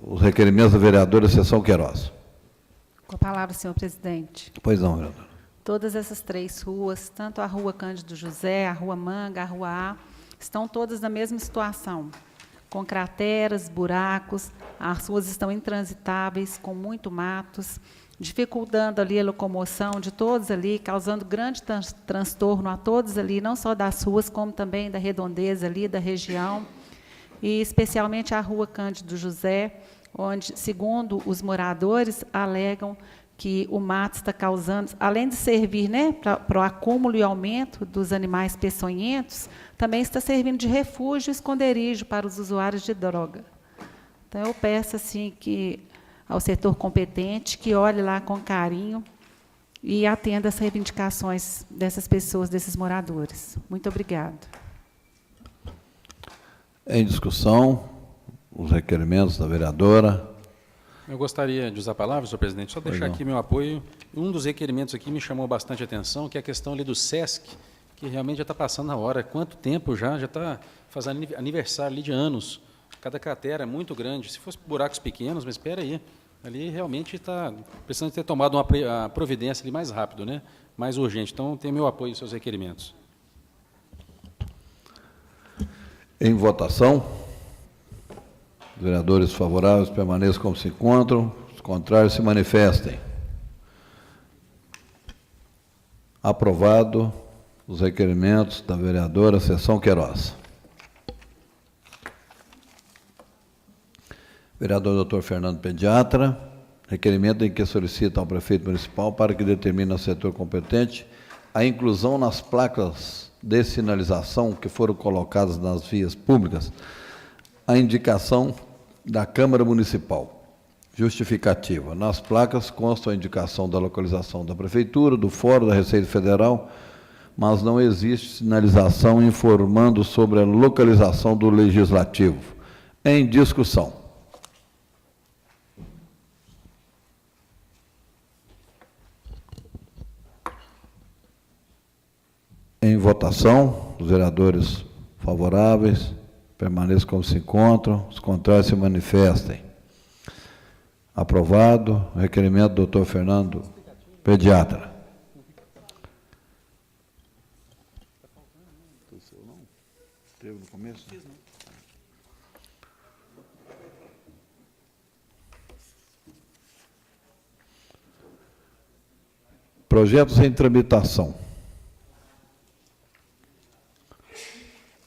os requerimentos da vereadora Seção Queiroz. Com a palavra, senhor presidente. Pois não, vereadora. Todas essas 3 ruas, tanto a Rua Cândido José, a Rua Manga, a Rua A, estão todas na mesma situação, com crateras, buracos, as ruas estão intransitáveis, com muito matos, dificultando ali a locomoção de todos ali, causando grande transtorno a todos ali, não só das ruas, como também da redondeza ali, da região, e especialmente a Rua Cândido José, onde, segundo os moradores, alegam que o mato está causando, além de servir, né, para o acúmulo e aumento dos animais peçonhentos, também está servindo de refúgio e esconderijo para os usuários de droga. Então, eu peço assim, ao setor competente que olhe lá com carinho e atenda às reivindicações dessas pessoas, desses moradores. Muito obrigada. Em discussão, os requerimentos da vereadora. Eu gostaria de usar a palavra, senhor presidente, só deixar aqui meu apoio. Um dos requerimentos aqui me chamou bastante atenção, que é a questão ali do SESC, que realmente já está passando a hora. Quanto tempo já está fazendo aniversário ali de anos. Cada cratera é muito grande. Se fosse buracos pequenos, mas espera aí, ali realmente está precisando ter tomado uma providência ali mais rápido, né? Mais urgente. Então, tem meu apoio aos seus requerimentos. Em votação, os vereadores favoráveis permaneçam como se encontram, os contrários se manifestem. Aprovado os requerimentos da vereadora Seção Queiroz. Vereador Dr. Fernando Pediatra, requerimento em que solicita ao prefeito municipal para que determine ao setor competente a inclusão nas placas de sinalização que foram colocadas nas vias públicas, a indicação da Câmara Municipal. Justificativa. Nas placas consta a indicação da localização da Prefeitura, do Fórum da Receita Federal, mas não existe sinalização informando sobre a localização do Legislativo. Em discussão. Em votação, os vereadores favoráveis permaneçam como se encontram, os contrários se manifestem. Aprovado o requerimento do Dr. Fernando Pediatra. Teve no começo? Projetos em tramitação.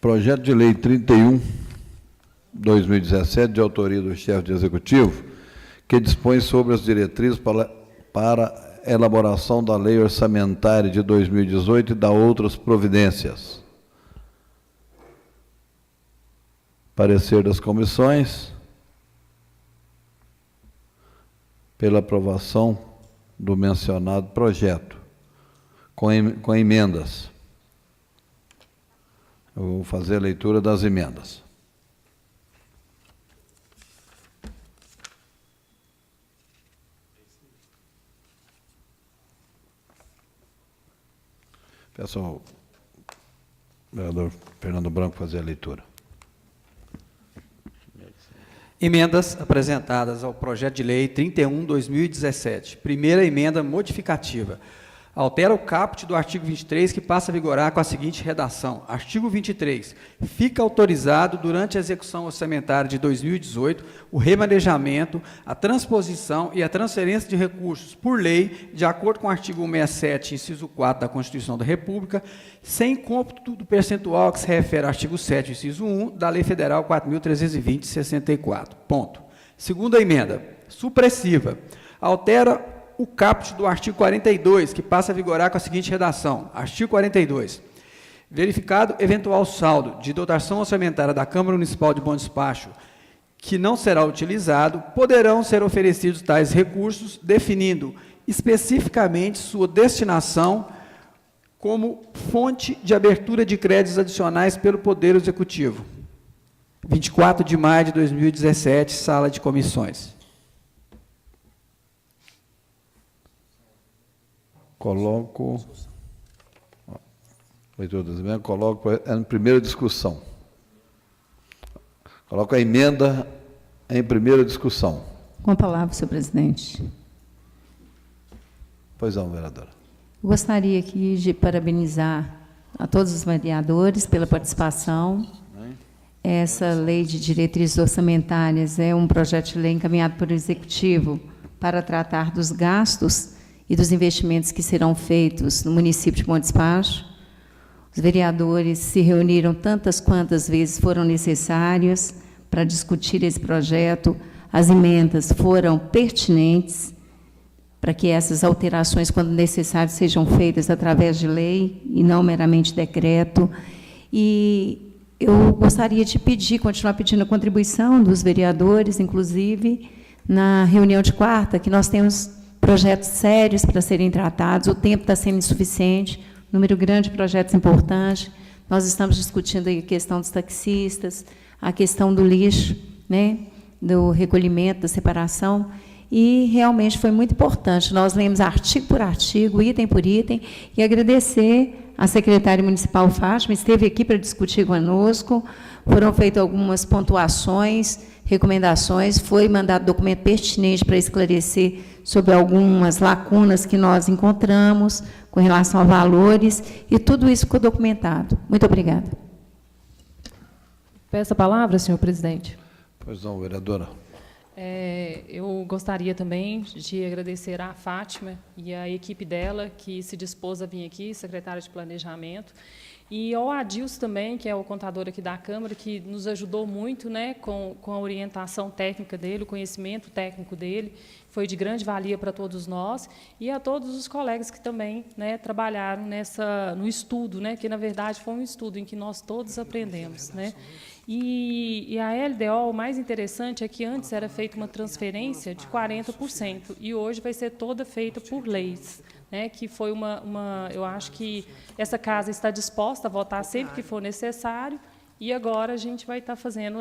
Projeto de Lei 31/2017, de autoria do chefe de executivo, que dispõe sobre as diretrizes para a elaboração da Lei Orçamentária de 2018 e da outras providências. Parecer das comissões pela aprovação do mencionado projeto, com emendas. Eu vou fazer a leitura das emendas. Peço ao vereador Fernando Branco fazer a leitura. Emendas apresentadas ao projeto de lei 31/2017. Primeira emenda modificativa. Altera o caput do artigo 23, que passa a vigorar com a seguinte redação. Artigo 23. Fica autorizado, durante a execução orçamentária de 2018, o remanejamento, a transposição e a transferência de recursos por lei, de acordo com o artigo 167, inciso 4 da Constituição da República, sem cômputo do percentual que se refere ao artigo 7, inciso 1, da Lei Federal 4.320/64. Ponto. Segunda emenda, supressiva. Altera o caput do artigo 42, que passa a vigorar com a seguinte redação. Artigo 42. Verificado eventual saldo de dotação orçamentária da Câmara Municipal de Bom Despacho, que não será utilizado, poderão ser oferecidos tais recursos, definindo especificamente sua destinação como fonte de abertura de créditos adicionais pelo Poder Executivo. 24 de maio de 2017, sala de comissões. Coloco em primeira discussão. Coloco a emenda em primeira discussão. Com a palavra, senhor presidente. Pois não, vereadora. Gostaria aqui de parabenizar a todos os vereadores pela participação. Essa lei de diretrizes orçamentárias é um projeto de lei encaminhado pelo Executivo para tratar dos gastos e dos investimentos que serão feitos no município de Bom Despacho. Os vereadores se reuniram tantas quantas vezes foram necessárias para discutir esse projeto. As emendas foram pertinentes para que essas alterações, quando necessário, sejam feitas através de lei e não meramente decreto. E eu gostaria de continuar pedindo a contribuição dos vereadores, inclusive, na reunião de quarta, que nós temos projetos sérios para serem tratados, o tempo está sendo insuficiente, número grande de projetos importantes. Nós estamos discutindo aí a questão dos taxistas, a questão do lixo, né, do recolhimento, da separação, e realmente foi muito importante. Nós lemos artigo por artigo, item por item, e agradecer à secretária municipal Fátima, esteve aqui para discutir conosco, foram feitas algumas pontuações, recomendações, foi mandado documento pertinente para esclarecer sobre algumas lacunas que nós encontramos com relação a valores, e tudo isso ficou documentado. Muito obrigada. Peço a palavra, senhor presidente. Pois não, vereadora. Eu gostaria também de agradecer à Fátima e à equipe dela, que se dispôs a vir aqui, secretária de Planejamento, e ao Adilson também, que é o contador aqui da Câmara, que nos ajudou muito, né, com a orientação técnica dele, o conhecimento técnico dele, foi de grande valia para todos nós, e a todos os colegas que também, né, trabalharam no estudo, né, que, na verdade, foi um estudo em que nós todos aprendemos, né. E a LDO, o mais interessante é que antes era feita uma transferência de 40%, e hoje vai ser toda feita por leis, né, que foi eu acho que essa casa está disposta a votar sempre que for necessário, e agora a gente vai estar fazendo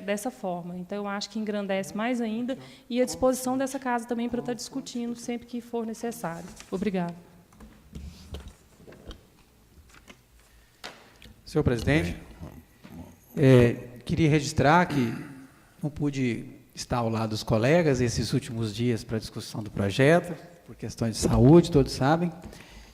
dessa forma. Então, eu acho que engrandece mais ainda, e a disposição dessa casa também para estar discutindo sempre que for necessário. Obrigada. Senhor presidente, queria registrar que não pude estar ao lado dos colegas esses últimos dias para a discussão do projeto, por questões de saúde, todos sabem.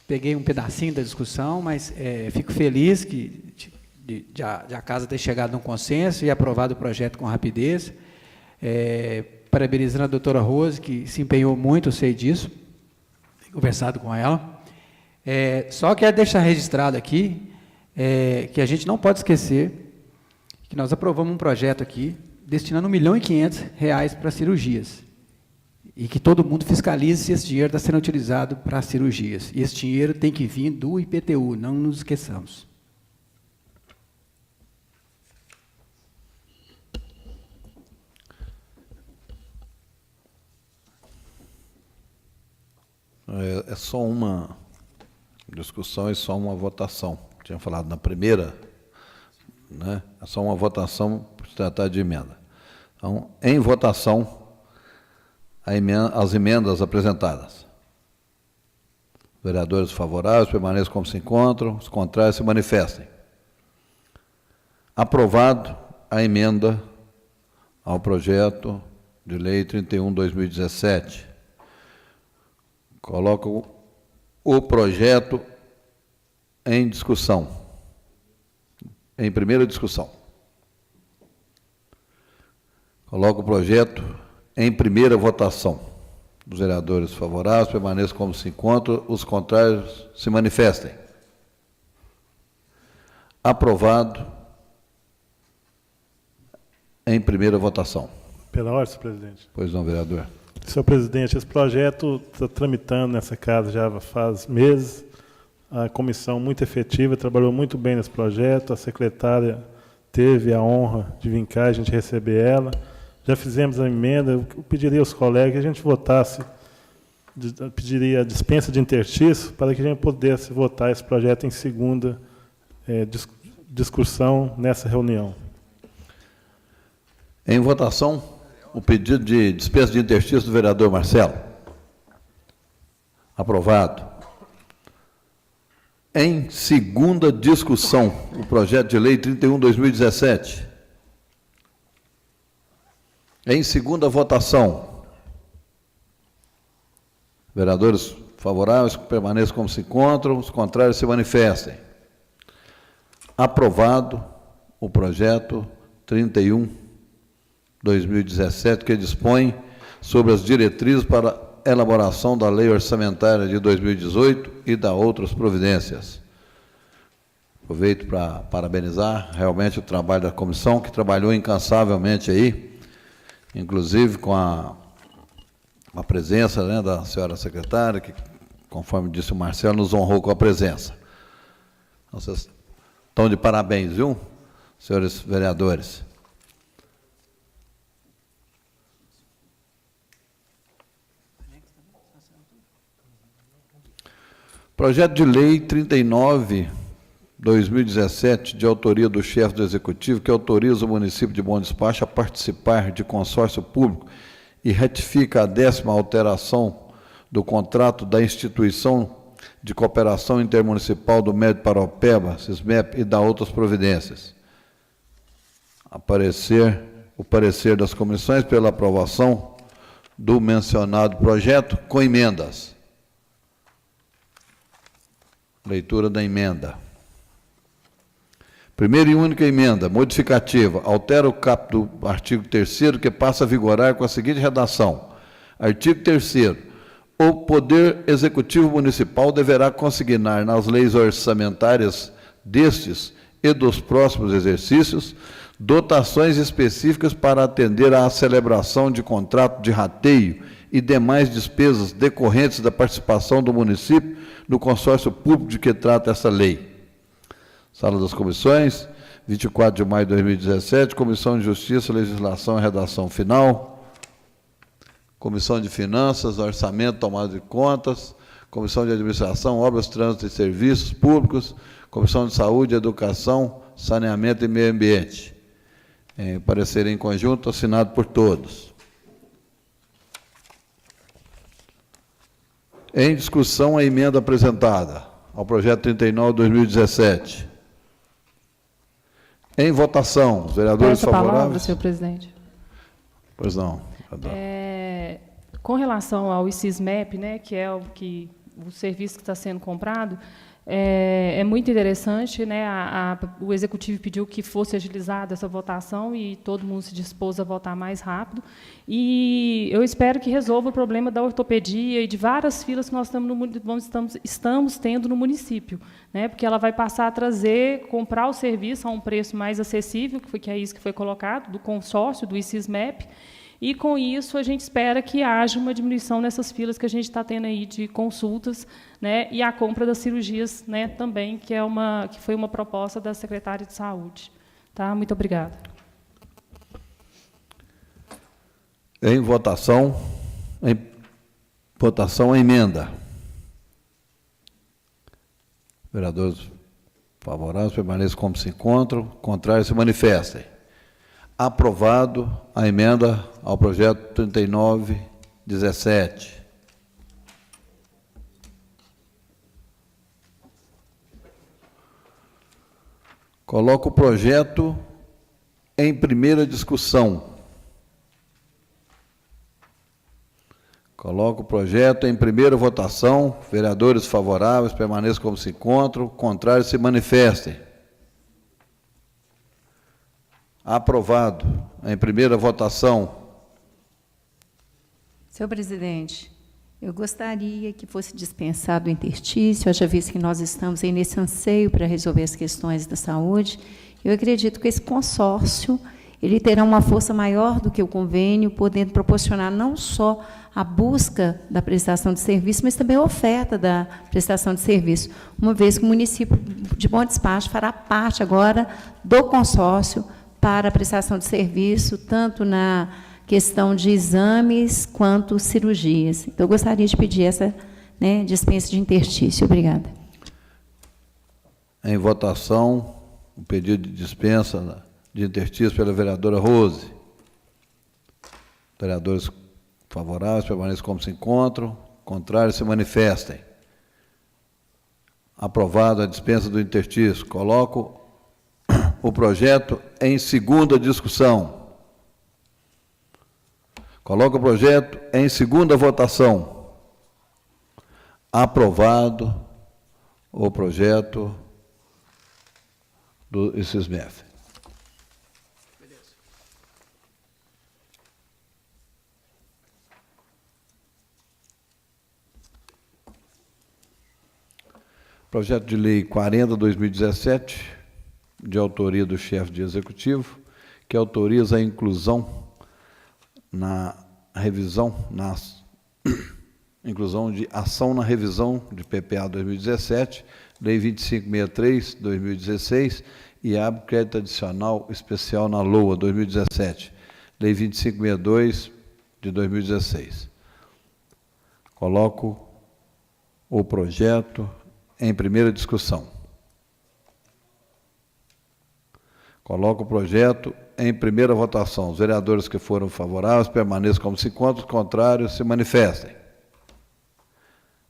Peguei um pedacinho da discussão, mas fico feliz de a casa ter chegado a um consenso e aprovado o projeto com rapidez. Parabenizando a doutora Rose, que se empenhou muito, eu sei disso, tenho conversado com ela. Só quero deixar registrado aqui que a gente não pode esquecer que nós aprovamos um projeto aqui destinando R$1.500.000 para cirurgias, e que todo mundo fiscalize se esse dinheiro está sendo utilizado para cirurgias. E esse dinheiro tem que vir do IPTU, não nos esqueçamos. É só uma discussão e só uma votação. Tinha falado na primeira, né? É só uma votação por se tratar de emenda. Então, em votação, as emendas apresentadas. Vereadores favoráveis permaneçam como se encontram, os contrários se manifestem. Aprovado a emenda ao projeto de lei 31/2017. Coloco o projeto em discussão, em primeira discussão. Coloco o projeto em primeira votação. Os vereadores favoráveis permaneçam como se encontram, os contrários se manifestem. Aprovado em primeira votação. Pela ordem, senhor presidente. Pois não, vereador. Senhor presidente, esse projeto está tramitando nessa casa já faz meses. A comissão muito efetiva, trabalhou muito bem nesse projeto. A secretária teve a honra de vir cá, a gente receber ela. já fizemos a emenda. Eu pediria aos colegas que a gente votasse, pediria a dispensa de interstício para que a gente pudesse votar esse projeto em segunda discussão nessa reunião. Em votação, o pedido de dispensa de interstício do vereador Marcelo. Aprovado. Em segunda discussão, o projeto de lei 31/2017. Em segunda votação, vereadores favoráveis permaneçam como se encontram, os contrários se manifestem. Aprovado o projeto 31/2017, que dispõe sobre as diretrizes para a elaboração da lei orçamentária de 2018 e da outras providências. Aproveito para parabenizar realmente o trabalho da comissão, que trabalhou incansavelmente aí, inclusive com a presença, né, da senhora secretária, que, conforme disse o Marcelo, nos honrou com a presença. Então, vocês estão de parabéns, viu, senhores vereadores? Projeto de lei 39/2017, de autoria do chefe do Executivo, que autoriza o município de Bom Despacho a participar de consórcio público e retifica a 10ª alteração do contrato da Instituição de Cooperação Intermunicipal do Médio Paraopeba, SISMEP, e da outras providências. O parecer das comissões pela aprovação do mencionado projeto com emendas. Leitura da emenda. Primeira e única emenda, modificativa, altera o caput do artigo 3º, que passa a vigorar com a seguinte redação. Artigo 3º. O Poder Executivo Municipal deverá consignar nas leis orçamentárias destes e dos próximos exercícios dotações específicas para atender à celebração de contrato de rateio e demais despesas decorrentes da participação do município no consórcio público de que trata essa lei. Sala das Comissões, 24 de maio de 2017, Comissão de Justiça, Legislação e Redação Final, Comissão de Finanças, Orçamento, Tomada de Contas, Comissão de Administração, Obras, Trânsito e Serviços Públicos, Comissão de Saúde, Educação, Saneamento e Meio Ambiente. Parecer em conjunto, assinado por todos. Em discussão, a emenda apresentada ao projeto 39/2017. Em votação, os vereadores favoráveis. Palavra, senhor presidente. Pois não. Com relação ao ICISMEP, né, que é o serviço que está sendo comprado, é muito interessante, né, o Executivo pediu que fosse agilizada essa votação e todo mundo se dispôs a votar mais rápido. E eu espero que resolva o problema da ortopedia e de várias filas que nós estamos tendo no município, né, porque ela vai passar a comprar o serviço a um preço mais acessível, que é isso que foi colocado, do consórcio, do ICISMEP. E, com isso, a gente espera que haja uma diminuição nessas filas que a gente está tendo aí de consultas, né, e a compra das cirurgias, né, também, que foi uma proposta da secretária de Saúde. Tá? Muito obrigada. Em votação, a emenda. Vereadores favoráveis permaneçam como se encontram, contrários se manifestem. Aprovado a emenda ao projeto 39/17. Coloco o projeto em primeira discussão. Coloco o projeto em primeira votação. Vereadores favoráveis permaneçam como se encontram, contrários se manifestem. Aprovado em primeira votação. Senhor presidente, eu gostaria que fosse dispensado o interstício, haja visto que nós estamos aí nesse anseio para resolver as questões da saúde. Eu acredito que esse consórcio ele terá uma força maior do que o convênio, podendo proporcionar não só a busca da prestação de serviço, mas também a oferta da prestação de serviço, uma vez que o município de Bom Despacho fará parte agora do consórcio para a prestação de serviço, tanto na questão de exames quanto cirurgias. Então, eu gostaria de pedir essa, né, dispensa de interstício. Obrigada. Em votação, o pedido de dispensa de interstício pela vereadora Rose. Vereadores favoráveis, permaneçam como se encontram. Contrários, se manifestem. Aprovado a dispensa do interstício. Coloco o projeto em segunda discussão. Coloco o projeto em segunda votação. Aprovado o projeto do ICISMEF. Projeto de Lei 40/2017, de autoria do chefe de executivo, que autoriza a inclusão inclusão de ação na revisão de PPA 2017, Lei 2563/2016 e abre crédito adicional especial na LOA 2017, Lei 2562 de 2016. Coloco o projeto em primeira discussão. Coloco o projeto em primeira votação. Os vereadores que foram favoráveis permaneçam como se encontram, os contrários se manifestem.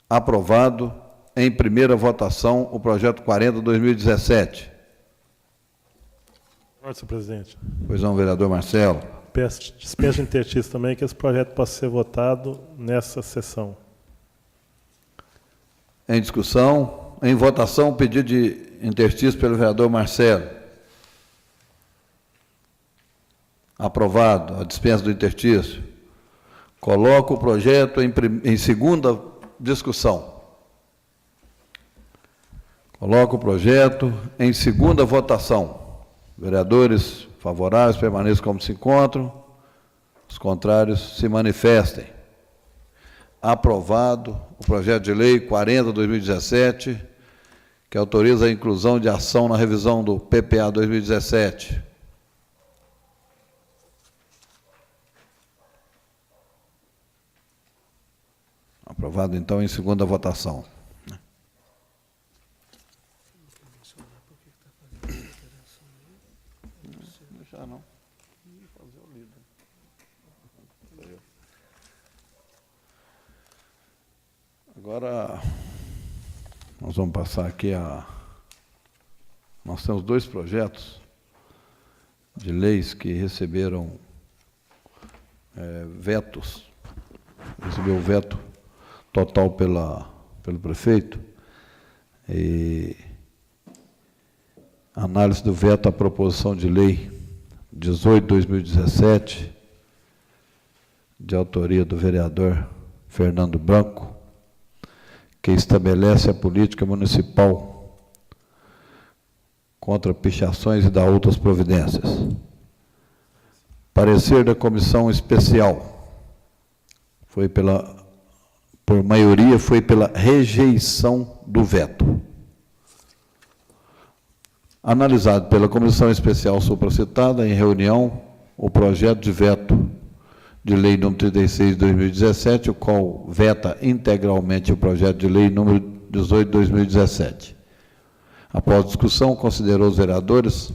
Aprovado em primeira votação o projeto 40/2017. Senhor presidente. Pois não, vereador Marcelo. Peço dispensa de interstício também, que esse projeto possa ser votado nessa sessão. Em discussão, em votação, pedido de interstício pelo vereador Marcelo. Aprovado a dispensa do interstício. Coloco o projeto em segunda discussão. Coloco o projeto em segunda votação. Vereadores favoráveis permaneçam como se encontram. Os contrários se manifestem. Aprovado o projeto de lei 40/2017, que autoriza a inclusão de ação na revisão do PPA 2017. Aprovado, então, em segunda votação. Agora, nós vamos passar aqui Nós temos 2 projetos de leis que receberam vetos. Recebeu o veto total pelo prefeito. E análise do veto à proposição de lei 18/2017, de autoria do vereador Fernando Branco, que estabelece a política municipal contra pichações e dá outras providências. Parecer da comissão especial por maioria, foi pela rejeição do veto. Analisado pela comissão especial supracitada em reunião, o projeto de veto de lei número 36 de 2017, o qual veta integralmente o projeto de lei número 18 de 2017. Após discussão, considerou os vereadores,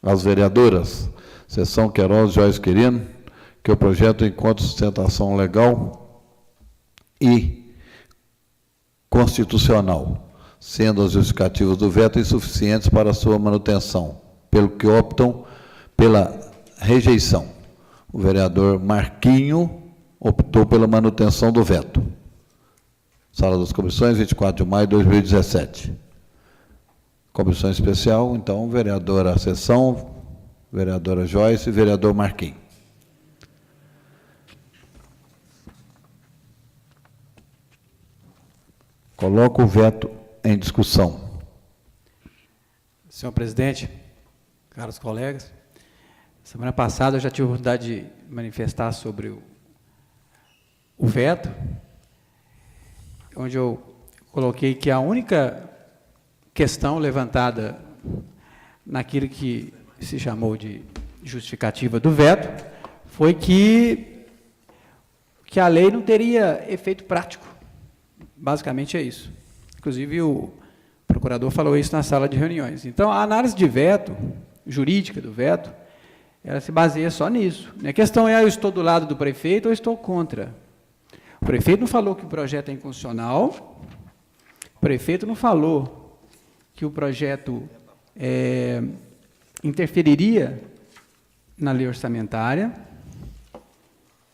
as vereadoras, Seção Queiroz e Joyce Quirino, que o projeto encontra sustentação legal e constitucional, sendo as justificativas do veto insuficientes para a sua manutenção, pelo que optam pela rejeição. O vereador Marquinho optou pela manutenção do veto. Sala das Comissões, 24 de maio de 2017. Comissão especial, então, vereadora Seção, vereadora Joyce e vereador Marquinho. Coloco o veto em discussão. Senhor presidente, caros colegas, semana passada eu já tive a oportunidade de manifestar sobre o veto, onde eu coloquei que a única questão levantada naquilo que se chamou de justificativa do veto foi que a lei não teria efeito prático. Basicamente é isso. Inclusive, o procurador falou isso na sala de reuniões. Então, a análise de veto, jurídica do veto, ela se baseia só nisso. A questão é, eu estou do lado do prefeito ou estou contra? O prefeito não falou que o projeto é inconstitucional, o prefeito não falou que o projeto interferiria na lei orçamentária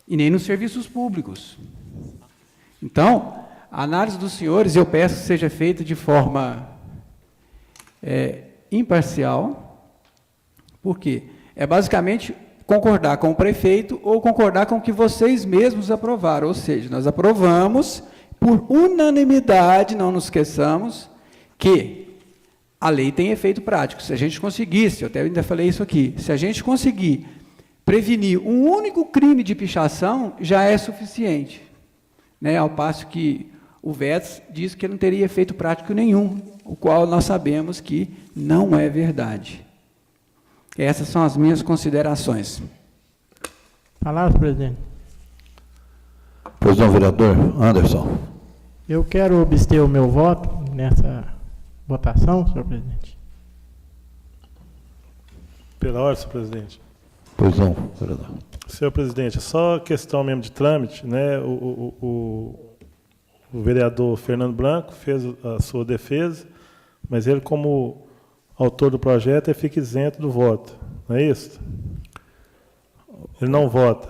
e nem nos serviços públicos. Então, a análise dos senhores, eu peço que seja feita de forma imparcial, porque é basicamente concordar com o prefeito ou concordar com o que vocês mesmos aprovaram, ou seja, nós aprovamos por unanimidade, não nos esqueçamos, que a lei tem efeito prático. Se a gente conseguisse, eu até ainda falei isso aqui, se a gente conseguir prevenir um único crime de pichação, já é suficiente, né? Ao passo que o veto diz que não teria efeito prático nenhum, o qual nós sabemos que não é verdade. Essas são as minhas considerações. Palavra, presidente. Pois não, vereador Anderson. Eu quero obster o meu voto nessa votação, senhor presidente. Pela ordem, senhor presidente. Pois não, vereador. Senhor presidente, só questão mesmo de trâmite, né? O vereador Fernando Blanco fez a sua defesa, mas ele, como autor do projeto, ele fica isento do voto, não é isso? Ele não vota.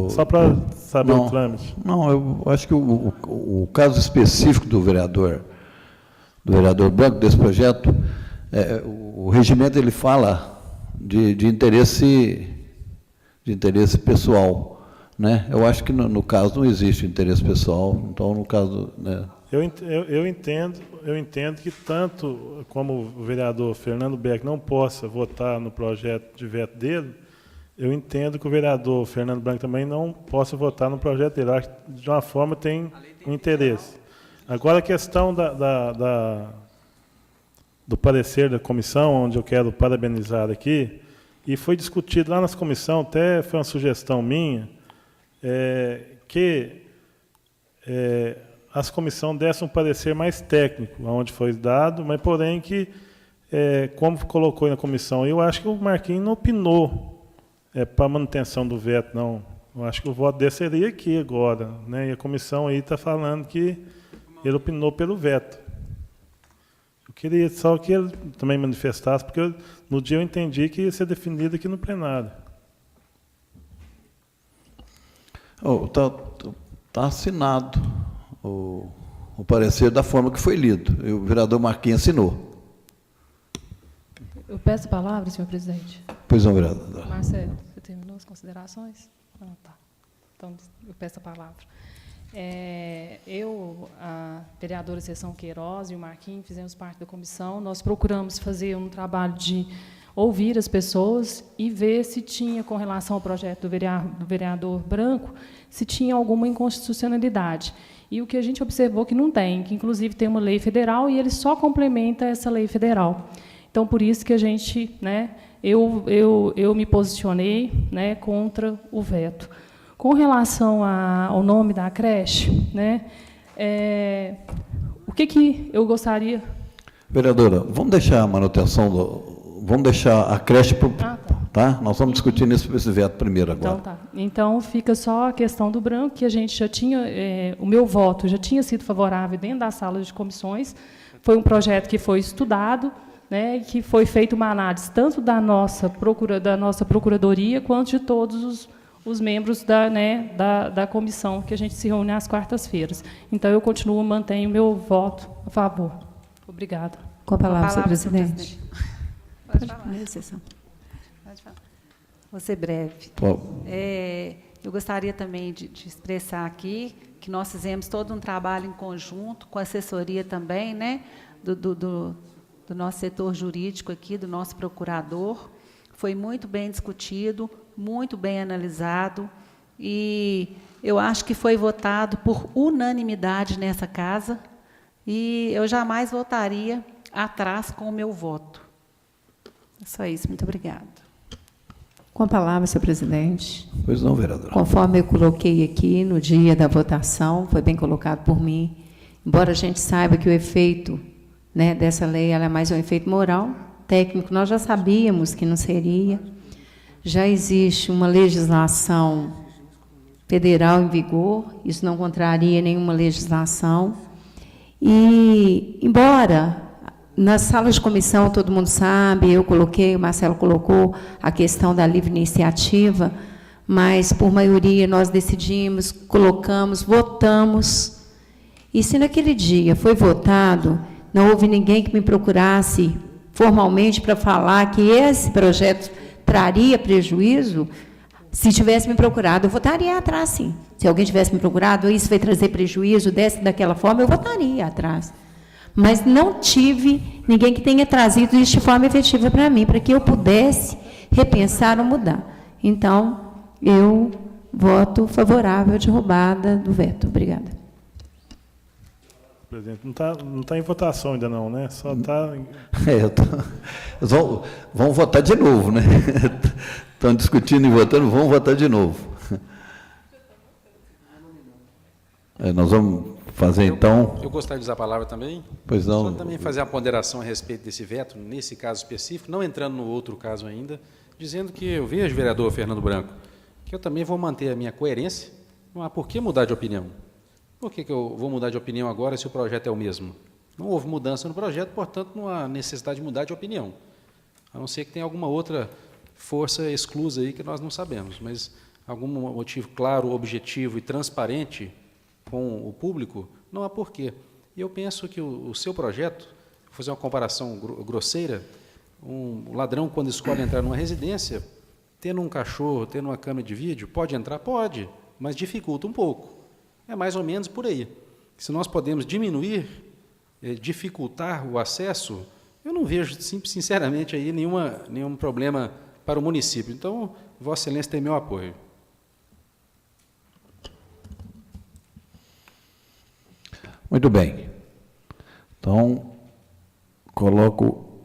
Só para saber o trâmite. Não, eu acho que o caso específico do vereador Blanco, desse projeto, o regimento ele fala de interesse pessoal, né? Eu acho que no caso não existe interesse pessoal, então no caso, né? Eu entendo que tanto como o vereador Fernando Beck não possa votar no projeto de veto dele, eu entendo que o vereador Fernando Blanco também não possa votar no projeto dele. Eu acho que, de uma forma, tem um interesse. Agora, a questão do parecer da comissão, onde eu quero parabenizar aqui, e foi discutido lá nas comissões, até foi uma sugestão minha, que as comissões dessem um parecer mais técnico, onde foi dado, mas, porém, que, como colocou na comissão, eu acho que o Marquinhos não opinou para a manutenção do veto, não. Eu acho que o voto dele seria aqui agora, né? E a comissão aí está falando que ele opinou pelo veto. Eu queria só que ele também manifestasse, porque no dia eu entendi que ia ser definido aqui no plenário. Está assinado o parecer da forma que foi lido. E o vereador Marquinhos assinou. Eu peço a palavra, senhor presidente. Pois não, vereador. Marcelo, você terminou as considerações? Ah, tá. Então, eu peço a palavra. A vereadora Seção Queiroz e o Marquinhos fizemos parte da comissão. Nós procuramos fazer um trabalho de ouvir as pessoas e ver se tinha, com relação ao projeto do vereador Branco, se tinha alguma inconstitucionalidade. E o que a gente observou que não tem, que inclusive tem uma lei federal e ele só complementa essa lei federal. Então, por isso que a gente, né, eu me posicionei, né, contra o veto. Com relação ao nome da creche, né, o que eu gostaria... Vereadora, vamos deixar a manutenção vamos deixar a creche tá? Nós vamos discutir esse veto primeiro agora. Então, tá. Então, fica só a questão do Branco, que a gente já tinha, o meu voto já tinha sido favorável dentro da sala de comissões. Foi um projeto que foi estudado, né, que foi feita uma análise tanto da nossa procuradoria quanto de todos os membros da comissão que a gente se reúne às quartas-feiras. Então, eu mantenho o meu voto a favor. Obrigada. Com a palavra, senhor presidente. Pode falar. Pode falar. Vou ser breve. Eu gostaria também de expressar aqui que nós fizemos todo um trabalho em conjunto, com a assessoria também, né, do nosso setor jurídico aqui, do nosso procurador. Foi muito bem discutido, muito bem analisado, e eu acho que foi votado por unanimidade nessa casa, e eu jamais votaria atrás com o meu voto. É só isso, muito obrigada. Com a palavra, senhor presidente. Pois não, vereador. Conforme eu coloquei aqui no dia da votação, foi bem colocado por mim, embora a gente saiba que o efeito, né, dessa lei ela é mais um efeito moral, técnico, nós já sabíamos que não seria. Já existe uma legislação federal em vigor, isso não contraria nenhuma legislação. E, embora nas salas de comissão, todo mundo sabe, eu coloquei, o Marcelo colocou a questão da livre iniciativa, mas, por maioria, nós decidimos, colocamos, votamos. E se naquele dia foi votado, não houve ninguém que me procurasse formalmente para falar que esse projeto traria prejuízo, se tivesse me procurado, eu votaria atrás, sim. Se alguém tivesse me procurado, isso vai trazer prejuízo, desse daquela forma, eu votaria atrás. Mas não tive ninguém que tenha trazido isso de forma efetiva para mim, para que eu pudesse repensar ou mudar. Então, eu voto favorável à derrubada do veto. Obrigada. Presidente, não tá em votação ainda não, né? Só está... Vão votar de novo, né? Estão discutindo e votando, vão votar de novo. Nós vamos fazer, então... Eu gostaria de usar a palavra também. Pois não. Só também fazer uma ponderação a respeito desse veto, nesse caso específico, não entrando no outro caso ainda, dizendo que eu vejo, vereador Fernando Branco, que eu também vou manter a minha coerência. Não há por que mudar de opinião. Por que eu vou mudar de opinião agora se o projeto é o mesmo? Não houve mudança no projeto, portanto, não há necessidade de mudar de opinião. A não ser que tenha alguma outra força exclusa aí que nós não sabemos, mas algum motivo claro, objetivo e transparente com o público, não há porquê. E eu penso que o seu projeto, vou fazer uma comparação grosseira, um ladrão, quando escolhe entrar numa residência, tendo um cachorro, tendo uma câmera de vídeo, pode entrar? Pode, mas dificulta um pouco. É mais ou menos por aí. Se nós podemos diminuir, dificultar o acesso, eu não vejo, sinceramente, aí nenhum problema para o município. Então, Vossa Excelência tem meu apoio. Muito bem. Então, coloco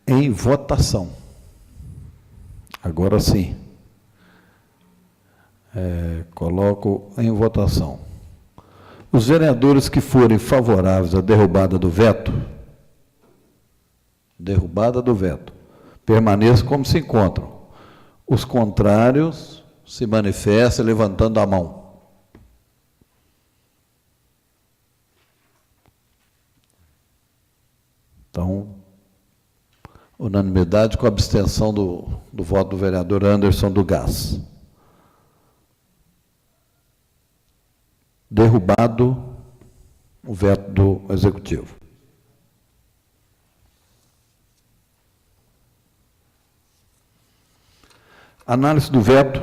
em votação. Agora sim. Coloco em votação. Os vereadores que forem favoráveis à derrubada do veto, permaneçam como se encontram. Os contrários se manifestem levantando a mão. Então, unanimidade com a abstenção do voto do vereador Anderson do Gás. Derrubado o veto do Executivo. Análise do veto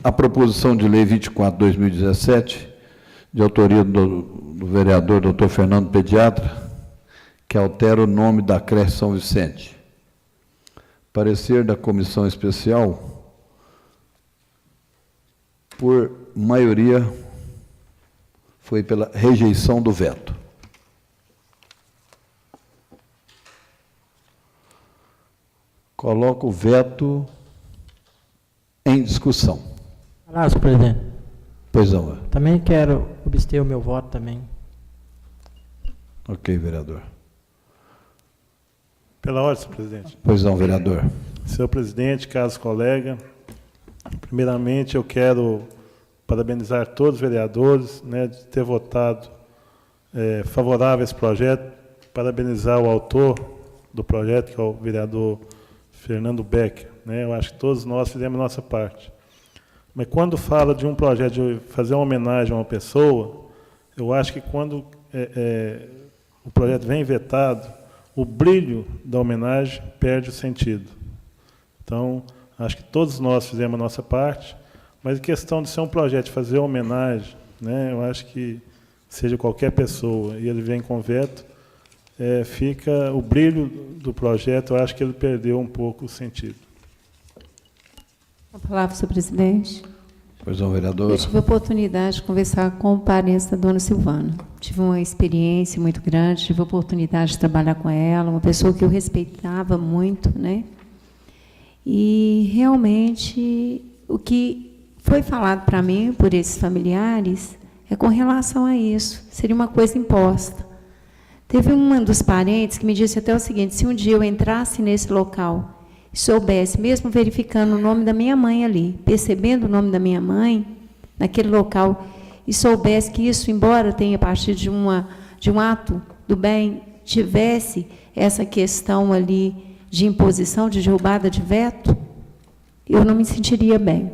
à proposição de lei 24/2017, de autoria do vereador Dr. Fernando Pediatra, que altera o nome da creche São Vicente. Parecer da comissão especial, por maioria, foi pela rejeição do veto. Coloco o veto em discussão. Olá, senhor presidente. Pois não. Também quero obster o meu voto também. Ok, vereador. Pela ordem, senhor presidente. Pois não, vereador. Senhor presidente, caros colegas, primeiramente eu quero parabenizar todos os vereadores, né, de ter votado favorável a esse projeto, parabenizar o autor do projeto, que é o vereador Fernando Becker. Né, eu acho que todos nós fizemos a nossa parte. Mas quando fala de um projeto de fazer uma homenagem a uma pessoa, eu acho que quando o projeto vem vetado, o brilho da homenagem perde o sentido. Então, acho que todos nós fizemos a nossa parte, mas a questão de ser um projeto de fazer homenagem, né, eu acho que seja qualquer pessoa e ele vem com veto, fica o brilho do projeto, eu acho que ele perdeu um pouco o sentido. A palavra, senhor presidente. Pois não, vereador. Eu tive a oportunidade de conversar com o parente da dona Silvana. Tive uma experiência muito grande, tive a oportunidade de trabalhar com ela, uma pessoa que eu respeitava muito, né? E, realmente, o que foi falado para mim por esses familiares é com relação a isso. Seria uma coisa imposta. Teve um dos parentes que me disse até o seguinte: se um dia eu entrasse nesse local e soubesse, mesmo verificando o nome da minha mãe ali, percebendo o nome da minha mãe naquele local, e soubesse que isso, embora tenha partido de um ato do bem, tivesse essa questão ali de imposição, de derrubada de veto, eu não me sentiria bem.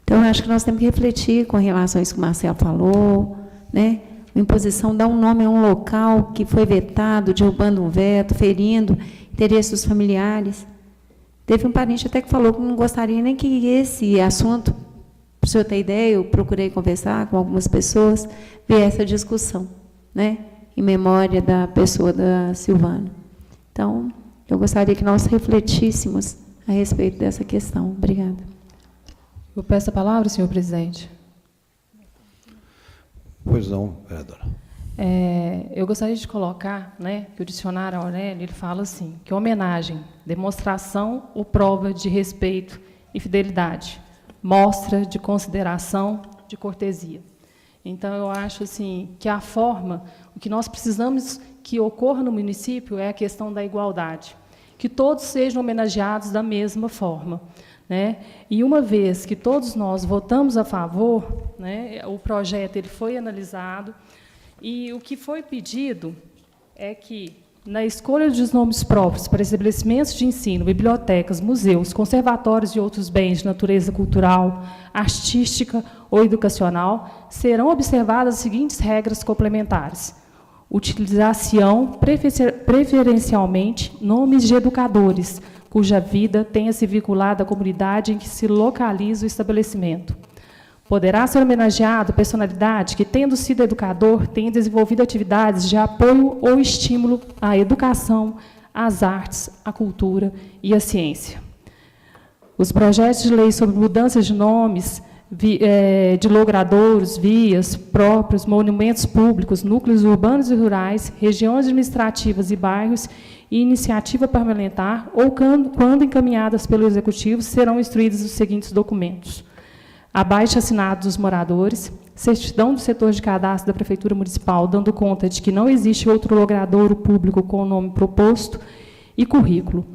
Então, eu acho que nós temos que refletir com relação a isso que o Marcelo falou, né? A imposição dá um nome a um local que foi vetado, derrubando um veto, ferindo interesses dos familiares. Teve um parente até que falou que não gostaria nem que esse assunto, para o senhor ter ideia, eu procurei conversar com algumas pessoas, ver essa discussão, né? Em memória da pessoa da Silvana. Então, eu gostaria que nós refletíssemos a respeito dessa questão. Obrigada. Eu peço a palavra, senhor presidente. Pois não, vereadora. Eu gostaria de colocar, né, que o dicionário Aurélio ele fala assim, que homenagem, demonstração ou prova de respeito e fidelidade, mostra de consideração, de cortesia. Então, eu acho assim, que a forma, o que nós precisamos que ocorra no município é a questão da igualdade, que todos sejam homenageados da mesma forma, né? E uma vez que todos nós votamos a favor, né, o projeto ele foi analisado, e o que foi pedido é que, na escolha dos nomes próprios para estabelecimentos de ensino, bibliotecas, museus, conservatórios e outros bens de natureza cultural, artística ou educacional, serão observadas as seguintes regras complementares: utilização preferencialmente nomes de educadores, cuja vida tenha se vinculado à comunidade em que se localiza o estabelecimento. Poderá ser homenageado personalidade que, tendo sido educador, tenha desenvolvido atividades de apoio ou estímulo à educação, às artes, à cultura e à ciência. Os projetos de lei sobre mudanças de nomes, de logradouros, vias próprios, monumentos públicos, núcleos urbanos e rurais, regiões administrativas e bairros, e iniciativa parlamentar, ou quando encaminhadas pelo Executivo, serão instruídos os seguintes documentos: abaixo-assinado dos moradores, certidão do setor de cadastro da Prefeitura Municipal, dando conta de que não existe outro logradouro público com o nome proposto, e currículo.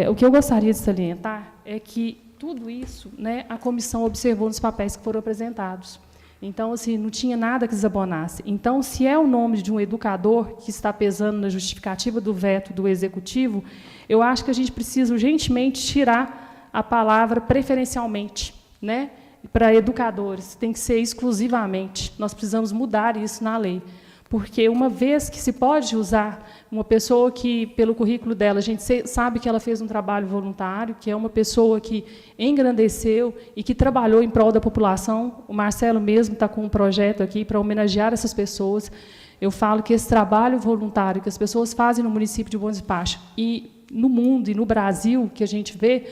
O que eu gostaria de salientar é que tudo isso, né, a comissão observou nos papéis que foram apresentados. Então, assim, não tinha nada que desabonasse. Então, se é o nome de um educador que está pesando na justificativa do veto do Executivo, eu acho que a gente precisa urgentemente tirar a palavra preferencialmente, né, para educadores. Tem que ser exclusivamente. Nós precisamos mudar isso na lei. Porque, uma vez que se pode usar uma pessoa que, pelo currículo dela, a gente sabe que ela fez um trabalho voluntário, que é uma pessoa que engrandeceu e que trabalhou em prol da população. O Marcelo mesmo está com um projeto aqui para homenagear essas pessoas. Eu falo que esse trabalho voluntário que as pessoas fazem no município de Bom Despacho e no mundo e no Brasil, que a gente vê,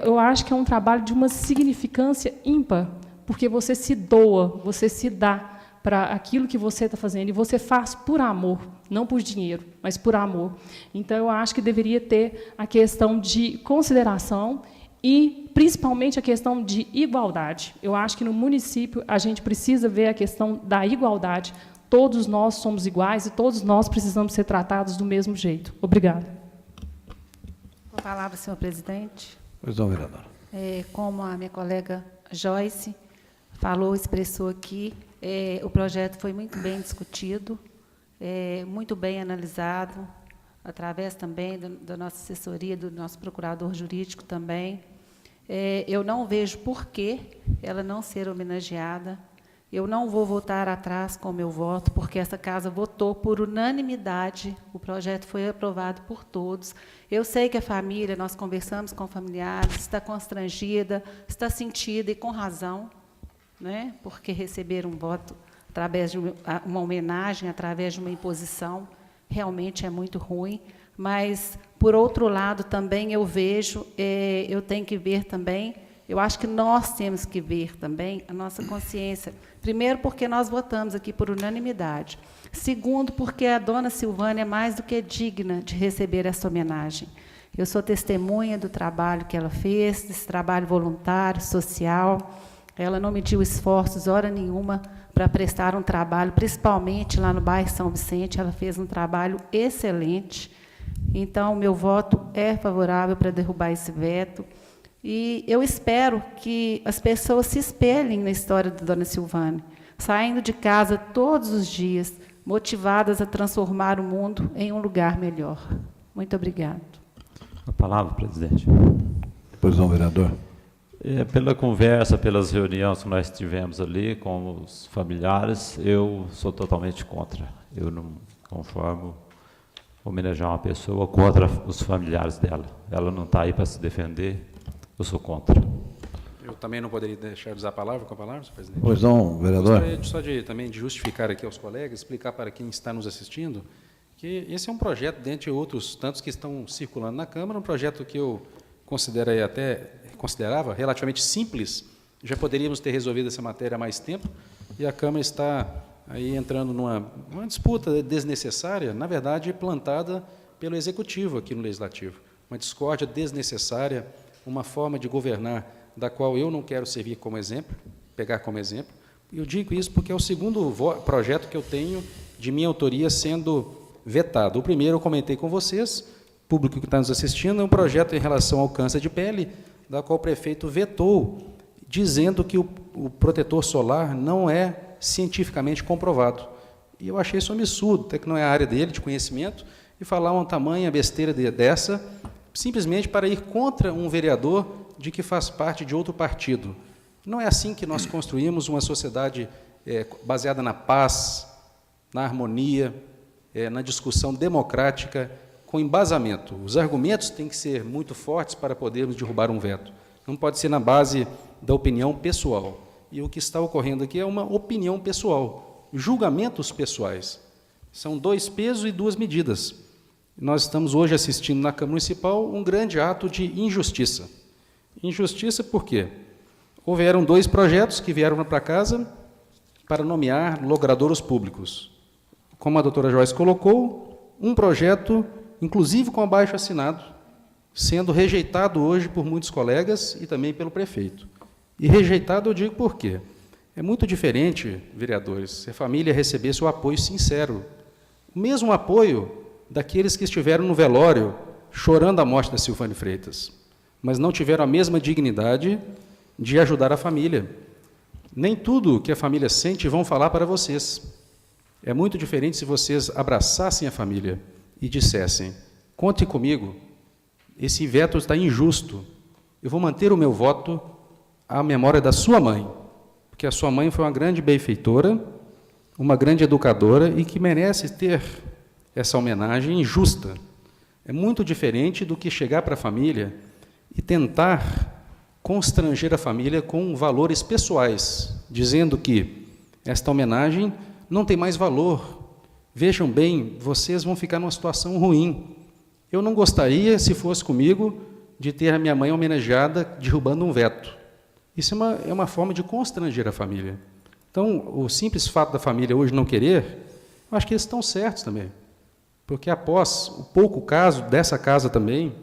eu acho que é um trabalho de uma significância ímpar, porque você se doa, você se dá para aquilo que você está fazendo, e você faz por amor, não por dinheiro, mas por amor. Então, eu acho que deveria ter a questão de consideração e, principalmente, a questão de igualdade. Eu acho que, no município, a gente precisa ver a questão da igualdade. Todos nós somos iguais e todos nós precisamos ser tratados do mesmo jeito. Obrigada. Com a palavra, senhor presidente. Pois não, vereadora. Como a minha colega Joyce falou, expressou aqui, o projeto foi muito bem discutido, muito bem analisado, através também da nossa assessoria, do nosso procurador jurídico também. Eu não vejo por que ela não ser homenageada. Eu não vou voltar atrás com o meu voto, porque essa casa votou por unanimidade, o projeto foi aprovado por todos. Eu sei que a família, nós conversamos com familiares, está constrangida, está sentida, e com razão, né, porque receber um voto através de uma homenagem, através de uma imposição, realmente é muito ruim. Mas, por outro lado, também eu vejo, eu tenho que ver também, eu acho que nós temos que ver também a nossa consciência. Primeiro, porque nós votamos aqui por unanimidade. Segundo, porque a dona Silvana é mais do que digna de receber essa homenagem. Eu sou testemunha do trabalho que ela fez, desse trabalho voluntário, social. Ela não mediu esforços, hora nenhuma, para prestar um trabalho, principalmente lá no bairro São Vicente. Ela fez um trabalho excelente. Então, meu voto é favorável para derrubar esse veto. E eu espero que as pessoas se espelhem na história da dona Silvânia, saindo de casa todos os dias, motivadas a transformar o mundo em um lugar melhor. Muito obrigada. A palavra, presidente. Pois não, vereador. Pela conversa, pelas reuniões que nós tivemos ali com os familiares, eu sou totalmente contra. Eu não conformo homenagear uma pessoa contra os familiares dela. Ela não está aí para se defender, eu sou contra. Eu também não poderia deixar de usar a palavra com a palavra, senhor presidente. Pois não, vereador. Gostaria só também de justificar aqui aos colegas, explicar para quem está nos assistindo, que esse é um projeto, dentre outros tantos que estão circulando na Câmara, um projeto que eu considerava relativamente simples. Já poderíamos ter resolvido essa matéria há mais tempo, e a Câmara está aí entrando numa disputa desnecessária, na verdade, plantada pelo Executivo aqui no Legislativo. Uma discórdia desnecessária, uma forma de governar da qual eu não quero servir como exemplo, pegar como exemplo. Eu digo isso porque é o segundo projeto que eu tenho de minha autoria sendo vetado. O primeiro eu comentei com vocês, público que está nos assistindo, é um projeto em relação ao câncer de pele, da qual o prefeito vetou, dizendo que o protetor solar não é cientificamente comprovado. E eu achei isso um absurdo, até que não é a área dele, de conhecimento, e falar uma tamanha besteira dessa, simplesmente para ir contra um vereador de que faz parte de outro partido. Não é assim que nós construímos uma sociedade baseada na paz, na harmonia, na discussão democrática, com embasamento. Os argumentos têm que ser muito fortes para podermos derrubar um veto. Não pode ser na base da opinião pessoal. E o que está ocorrendo aqui é uma opinião pessoal, julgamentos pessoais. São 2 pesos e 2 medidas. Nós estamos hoje assistindo na Câmara Municipal um grande ato de injustiça. Injustiça por quê? Houveram 2 projetos que vieram para casa para nomear logradouros públicos. Como a doutora Joyce colocou, um projeto, inclusive com abaixo-assinado, sendo rejeitado hoje por muitos colegas e também pelo prefeito. E rejeitado eu digo por quê? É muito diferente, vereadores, se a família recebesse o apoio sincero, o mesmo apoio daqueles que estiveram no velório chorando a morte da Silvânia Freitas, mas não tiveram a mesma dignidade de ajudar a família. Nem tudo que a família sente vão falar para vocês. É muito diferente se vocês abraçassem a família e dissessem: conte comigo, esse veto está injusto, eu vou manter o meu voto à memória da sua mãe, porque a sua mãe foi uma grande benfeitora, uma grande educadora e que merece ter essa homenagem justa. É muito diferente do que chegar para a família e tentar constranger a família com valores pessoais, dizendo que esta homenagem não tem mais valor. Vejam bem, vocês vão ficar numa situação ruim. Eu não gostaria, se fosse comigo, de ter a minha mãe homenageada derrubando um veto. Isso é uma forma de constranger a família. Então, o simples fato da família hoje não querer, eu acho que eles estão certos também. Porque após o pouco caso dessa casa também,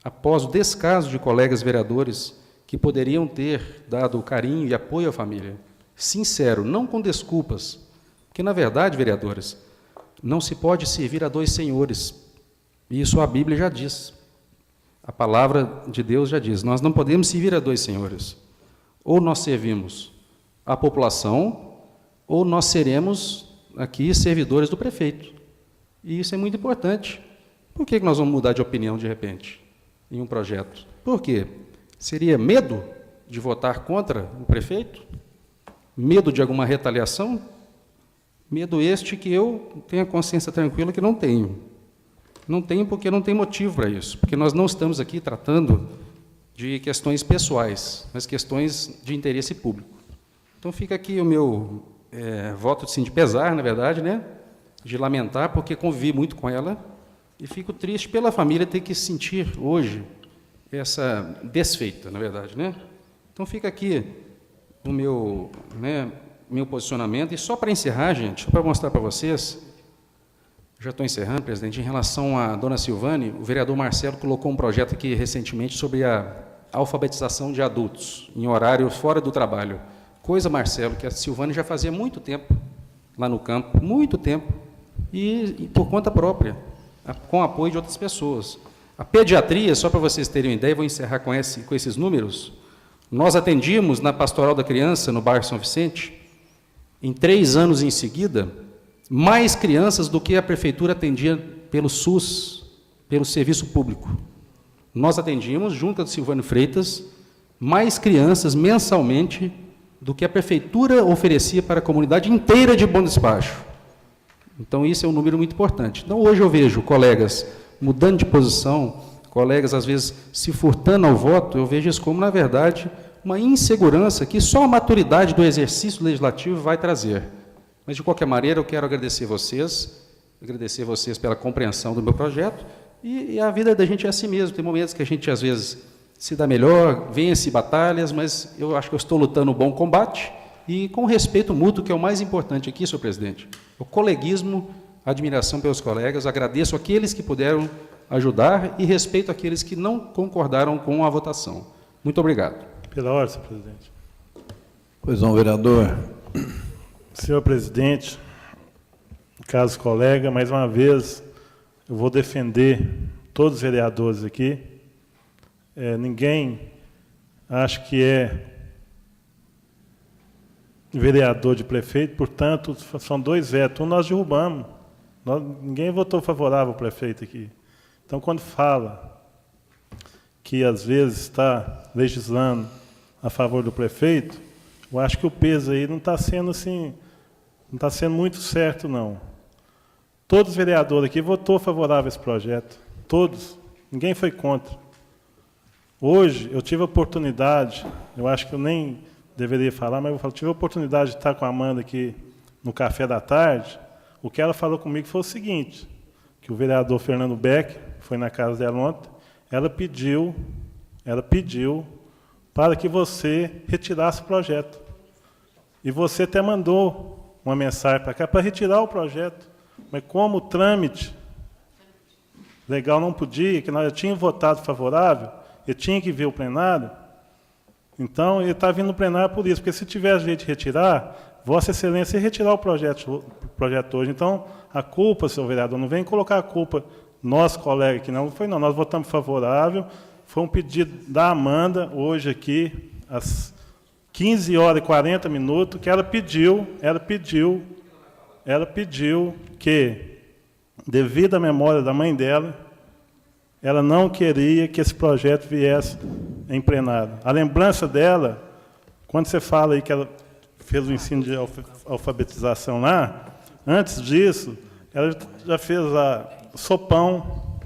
após o descaso de colegas vereadores que poderiam ter dado carinho e apoio à família, sincero, não com desculpas, porque, na verdade, vereadores, não se pode servir a 2 senhores, e isso a Bíblia já diz, a palavra de Deus já diz, nós não podemos servir a 2 senhores, ou nós servimos a população, ou nós seremos aqui servidores do prefeito, e isso é muito importante. Por que nós vamos mudar de opinião de repente, em um projeto? Por quê? Seria medo de votar contra o prefeito? Medo de alguma retaliação? Medo este que eu tenho a consciência tranquila que não tenho. Não tenho porque não tem motivo para isso, porque nós não estamos aqui tratando de questões pessoais, mas questões de interesse público. Então fica aqui o meu voto assim, de pesar, na verdade, né? De lamentar, porque convivi muito com ela, e fico triste pela família ter que sentir hoje essa desfeita, na verdade, né? Então fica aqui o meu posicionamento, e só para encerrar, gente, só para mostrar para vocês, Já estou encerrando, presidente. Em relação à dona Silvane, o vereador Marcelo colocou um projeto aqui recentemente sobre a alfabetização de adultos, em horário fora do trabalho. Coisa, Marcelo, que a Silvane já fazia muito tempo lá no campo, muito tempo, e por conta própria, com apoio de outras pessoas. A pediatria, só para vocês terem uma ideia, vou encerrar com esses números, nós atendimos na Pastoral da Criança, no bairro São Vicente, em 3 anos em seguida, mais crianças do que a prefeitura atendia pelo SUS, pelo serviço público. Nós atendíamos, junto a Silvane Freitas, mais crianças mensalmente do que a prefeitura oferecia para a comunidade inteira de Bom Despacho. Então, isso é um número muito importante. Então, hoje eu vejo colegas mudando de posição, colegas, às vezes, se furtando ao voto, eu vejo isso como, na verdade, uma insegurança que só a maturidade do exercício legislativo vai trazer. Mas, de qualquer maneira, eu quero agradecer vocês pela compreensão do meu projeto, e a vida da gente é assim mesmo. Tem momentos que a gente, às vezes, se dá melhor, vence batalhas, mas eu acho que eu estou lutando um bom combate, e com respeito mútuo, que é o mais importante aqui, senhor presidente. O coleguismo, a admiração pelos colegas, agradeço aqueles que puderam ajudar e respeito aqueles que não concordaram com a votação. Muito obrigado. Pela ordem, senhor presidente. Pois não, vereador. Senhor presidente, caros colegas, mais uma vez, eu vou defender todos os vereadores aqui. Ninguém acha que é vereador de prefeito, portanto, são 2 vetos. Nós derrubamos. Ninguém votou favorável ao prefeito aqui. Então, quando fala que, às vezes, está legislando a favor do prefeito, eu acho que o peso aí não está sendo assim, não está sendo muito certo, não. Todos os vereadores aqui votou favorável a esse projeto. Todos. Ninguém foi contra. Hoje, eu tive a oportunidade, eu acho que eu nem deveria falar, mas eu tive a oportunidade de estar com a Amanda aqui no café da tarde. O que ela falou comigo foi o seguinte, que o vereador Fernando Beck foi na casa dela ontem, ela pediu para que você retirasse o projeto. E você até mandou uma mensagem para cá para retirar o projeto. Mas como o trâmite legal não podia, que nós já tínhamos votado favorável, ele tinha que ver o plenário, então ele está vindo no plenário por isso, porque se tiver jeito de retirar, Vossa Excelência ia retirar o projeto hoje. Então, a culpa, senhor vereador, não vem colocar a culpa, nós, colega, aqui não foi não, nós votamos favorável, foi um pedido da Amanda, hoje aqui, às 15h40, que ela pediu que, devido à memória da mãe dela, ela não queria que esse projeto viesse em plenário. A lembrança dela, quando você fala aí que ela fez o ensino de alfabetização lá, antes disso, ela já fez sopão,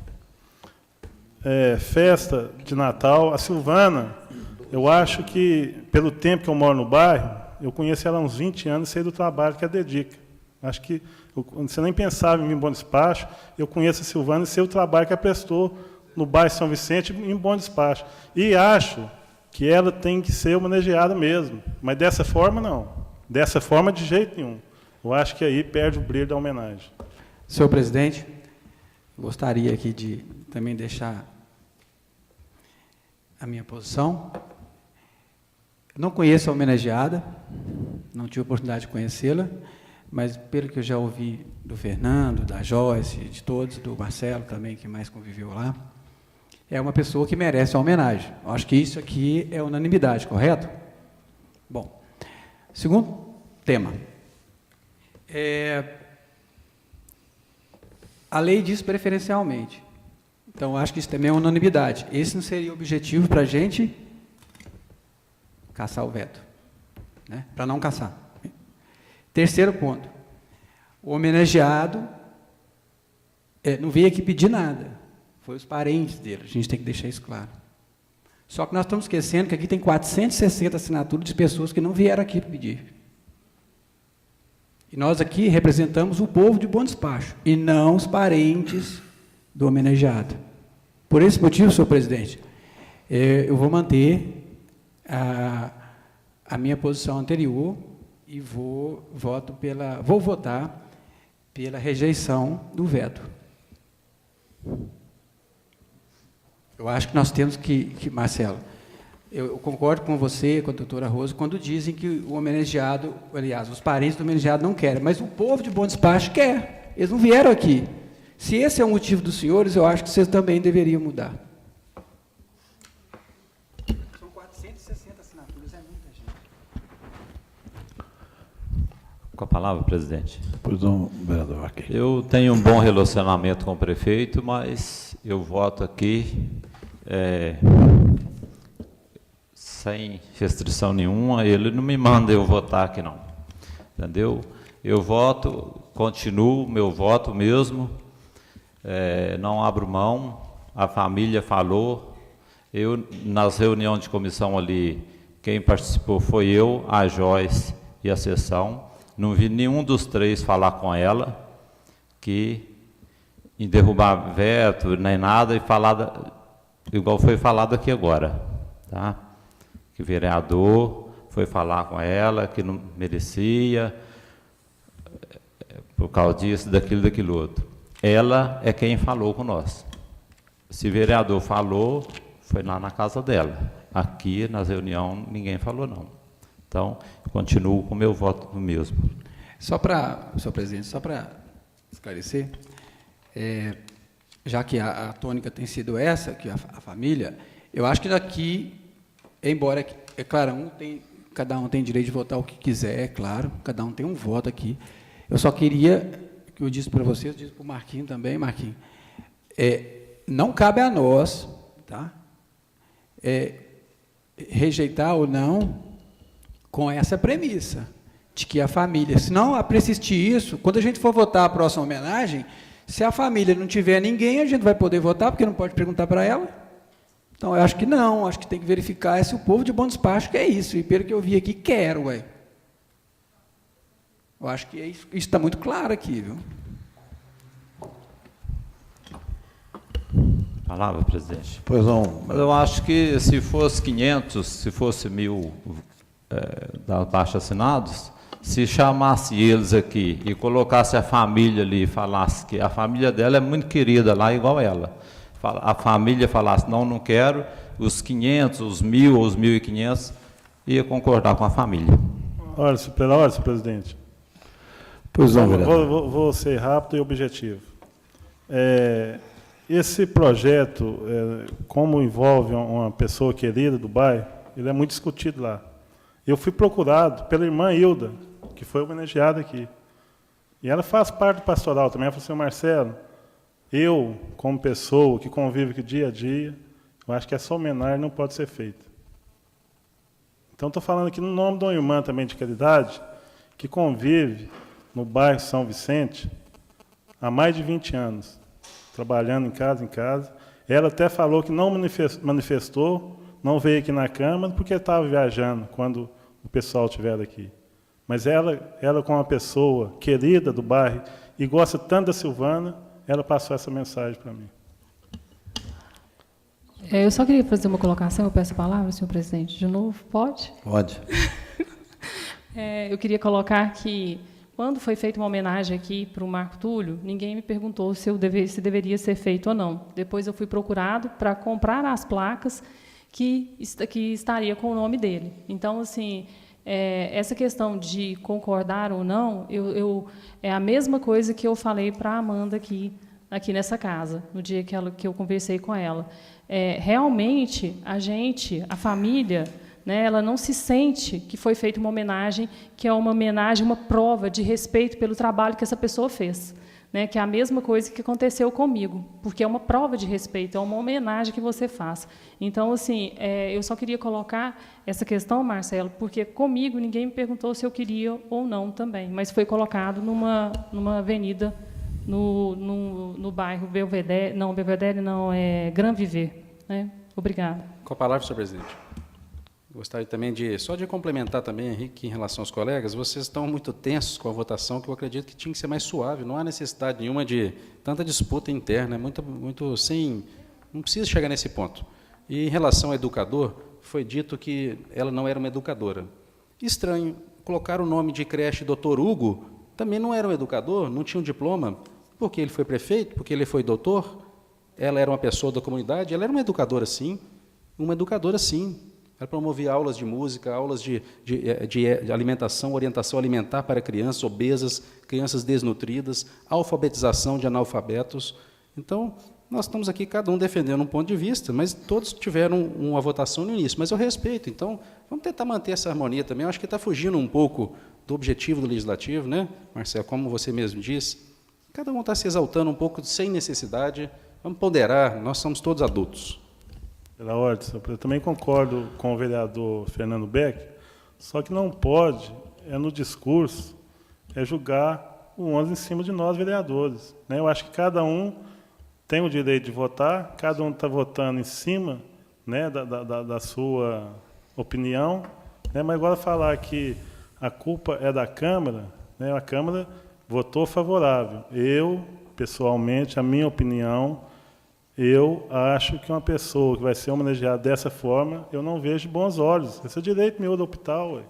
festa de Natal. A Silvana, eu acho que, pelo tempo que eu moro no bairro, eu conheço ela há uns 20 anos, sei do trabalho que ela dedica. Acho que você nem pensava em mim em Bom Despacho, eu conheço a Silvana e sei o trabalho que ela prestou no bairro São Vicente em Bom Despacho. E acho que ela tem que ser homenageada mesmo, mas dessa forma não. Dessa forma de jeito nenhum. Eu acho que aí perde o brilho da homenagem. Senhor presidente, gostaria aqui de também deixar a minha posição. Não conheço a homenageada, não tive a oportunidade de conhecê-la, mas pelo que eu já ouvi do Fernando, da Joyce, de todos, do Marcelo também, que mais conviveu lá, é uma pessoa que merece a homenagem. Eu acho que isso aqui é unanimidade, correto? Bom, segundo tema. A lei diz preferencialmente. Então, acho que isso também é unanimidade. Esse não seria o objetivo para a gente caçar o veto, né? Para não caçar. Terceiro ponto. O homenageado não veio aqui pedir nada. Foi os parentes dele. A gente tem que deixar isso claro. Só que nós estamos esquecendo que aqui tem 460 assinaturas de pessoas que não vieram aqui pedir. E nós aqui representamos o povo de Bom Despacho, e não os parentes do homenageado. Por esse motivo, senhor presidente, eu vou manter a minha posição anterior e vou votar pela rejeição do veto. Eu acho que nós temos que Marcelo, eu concordo com você, com a doutora Rosa, quando dizem que o homenageado, aliás, os parentes do homenageado não querem, mas o povo de Bom Despacho quer. Eles não vieram aqui. Se esse é o motivo dos senhores, eu acho que vocês também deveriam mudar. São 460 assinaturas, é muita gente. Com a palavra, presidente. Pois não, vereador, aqui. Eu tenho um bom relacionamento com o prefeito, mas eu voto aqui sem restrição nenhuma. Ele não me manda eu votar aqui, não. Entendeu? Eu voto, continuo meu voto mesmo, não abro mão. A família falou. Eu, nas reuniões de comissão ali, quem participou foi eu, a Joyce e a sessão. Não vi nenhum dos três falar com ela que em derrubar veto, nem nada, e falar igual foi falado aqui agora, tá? Que o vereador foi falar com ela que não merecia, por causa disso, daquilo outro. Ela é quem falou com nós. Se o vereador falou, foi lá na casa dela. Aqui, nas reuniões, ninguém falou, não. Então, continuo com o meu voto mesmo. Só para, senhor presidente, só para esclarecer, já que a tônica tem sido essa, que a família, eu acho que daqui, embora, é claro, cada um tem direito de votar o que quiser, é claro, cada um tem um voto aqui. Eu só queria, que eu disse para vocês, disse para o Marquinhos também, Marquinhos, não cabe a nós, tá? Rejeitar ou não com essa premissa de que a família, se não persistir isso, quando a gente for votar a próxima homenagem, se a família não tiver ninguém, a gente vai poder votar, porque não pode perguntar para ela. Então, eu acho que não, acho que tem que verificar se o povo de Bom Despacho quer isso, e pelo que eu vi aqui, quero, ué. Eu acho que isso está muito claro aqui, viu? Palavra, presidente. Pois não. Mas eu acho que se fosse 500, se fosse 1.000 da baixa assinados, se chamasse eles aqui e colocasse a família ali, falasse que a família dela é muito querida lá, igual ela. A família falasse, não quero, os 500, os 1.000 ou os 1.500, ia concordar com a família. Pela ordem, senhor presidente. Pois não, vereador. Vou ser rápido e objetivo. Esse projeto, como envolve uma pessoa querida do bairro, ele é muito discutido lá. Eu fui procurado pela irmã Hilda, que foi homenageada aqui. E ela faz parte do pastoral também. Ela falou assim, Marcelo, eu, como pessoa que convive aqui dia a dia, eu acho que essa homenagem não pode ser feita. Então, estou falando aqui no nome de uma irmã também de caridade, que convive no bairro São Vicente há mais de 20 anos, trabalhando em casa. Ela até falou que não manifestou, não veio aqui na Câmara, porque estava viajando quando o pessoal estiver aqui. Mas ela como uma pessoa querida do bairro e gosta tanto da Silvana, ela passou essa mensagem para mim. Eu só queria fazer uma colocação, eu peço a palavra, senhor presidente, de novo, pode? Pode. Eu queria colocar que, quando foi feita uma homenagem aqui para o Marco Túlio, ninguém me perguntou se deveria ser feito ou não. Depois eu fui procurado para comprar as placas que estaria com o nome dele. Então, assim, essa questão de concordar ou não, é a mesma coisa que eu falei para a Amanda aqui nessa casa, no dia que eu conversei com ela. Realmente, a família, né, ela não se sente que foi feita uma homenagem, que é uma homenagem, uma prova de respeito pelo trabalho que essa pessoa fez. Né, que é a mesma coisa que aconteceu comigo, porque é uma prova de respeito, é uma homenagem que você faz. Então, assim, eu só queria colocar essa questão, Marcelo, porque comigo ninguém me perguntou se eu queria ou não também, mas foi colocado numa avenida no bairro Belvedere, Gran Viver. Né? Obrigada. Com a palavra, senhor presidente. Gostaria também só de complementar também, Henrique, em relação aos colegas, vocês estão muito tensos com a votação, que eu acredito que tinha que ser mais suave, não há necessidade nenhuma de tanta disputa interna, muito sem, não precisa chegar nesse ponto. E em relação ao educador, foi dito que ela não era uma educadora. Estranho, colocar o nome de creche Dr. Hugo também não era um educador, não tinha um diploma, porque ele foi prefeito, porque ele foi doutor, ela era uma pessoa da comunidade, ela era uma educadora sim. Ela promovia aulas de música, aulas de alimentação, orientação alimentar para crianças obesas, crianças desnutridas, alfabetização de analfabetos. Então, nós estamos aqui, cada um defendendo um ponto de vista, mas todos tiveram uma votação no início. Mas eu respeito. Então, vamos tentar manter essa harmonia também. Eu acho que está fugindo um pouco do objetivo do Legislativo, né, Marcelo? Como você mesmo disse, cada um está se exaltando um pouco sem necessidade. Vamos ponderar, nós somos todos adultos. Pela ordem, eu também concordo com o vereador Fernando Beck, só que não pode, no discurso, julgar o ônibus em cima de nós, vereadores. Né? Eu acho que cada um tem o direito de votar, cada um está votando em cima, né, da sua opinião, né? Mas agora falar que a culpa é da Câmara, né? A Câmara votou favorável. Eu, pessoalmente, a minha opinião, eu acho que uma pessoa que vai ser homenageada dessa forma, eu não vejo de bons olhos. Esse é o direito meu do hospital. Ué.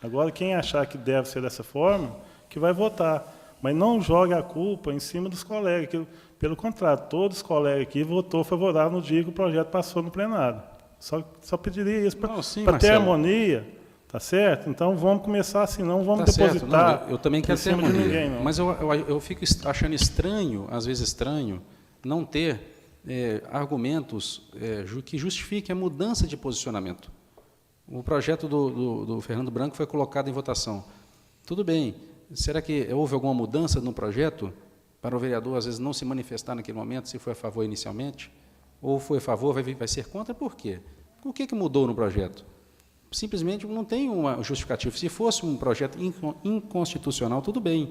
Agora, quem achar que deve ser dessa forma, que vai votar. Mas não jogue a culpa em cima dos colegas. Que, pelo contrário, todos os colegas aqui votou favorável no dia que o projeto passou no plenário. Só pediria isso para ter harmonia. Tá certo? Então, vamos começar assim, não vamos depositar. Não, eu também quero ter harmonia. Ninguém, não. Mas eu fico achando estranho, às vezes estranho, não ter argumentos que justifiquem a mudança de posicionamento. O projeto do Fernando Branco foi colocado em votação. Tudo bem, será que houve alguma mudança no projeto para o vereador, às vezes, não se manifestar naquele momento, se foi a favor inicialmente? Ou foi a favor, vai ser contra, por quê? O que mudou no projeto? Simplesmente não tem uma justificativa. Se fosse um projeto inconstitucional, tudo bem.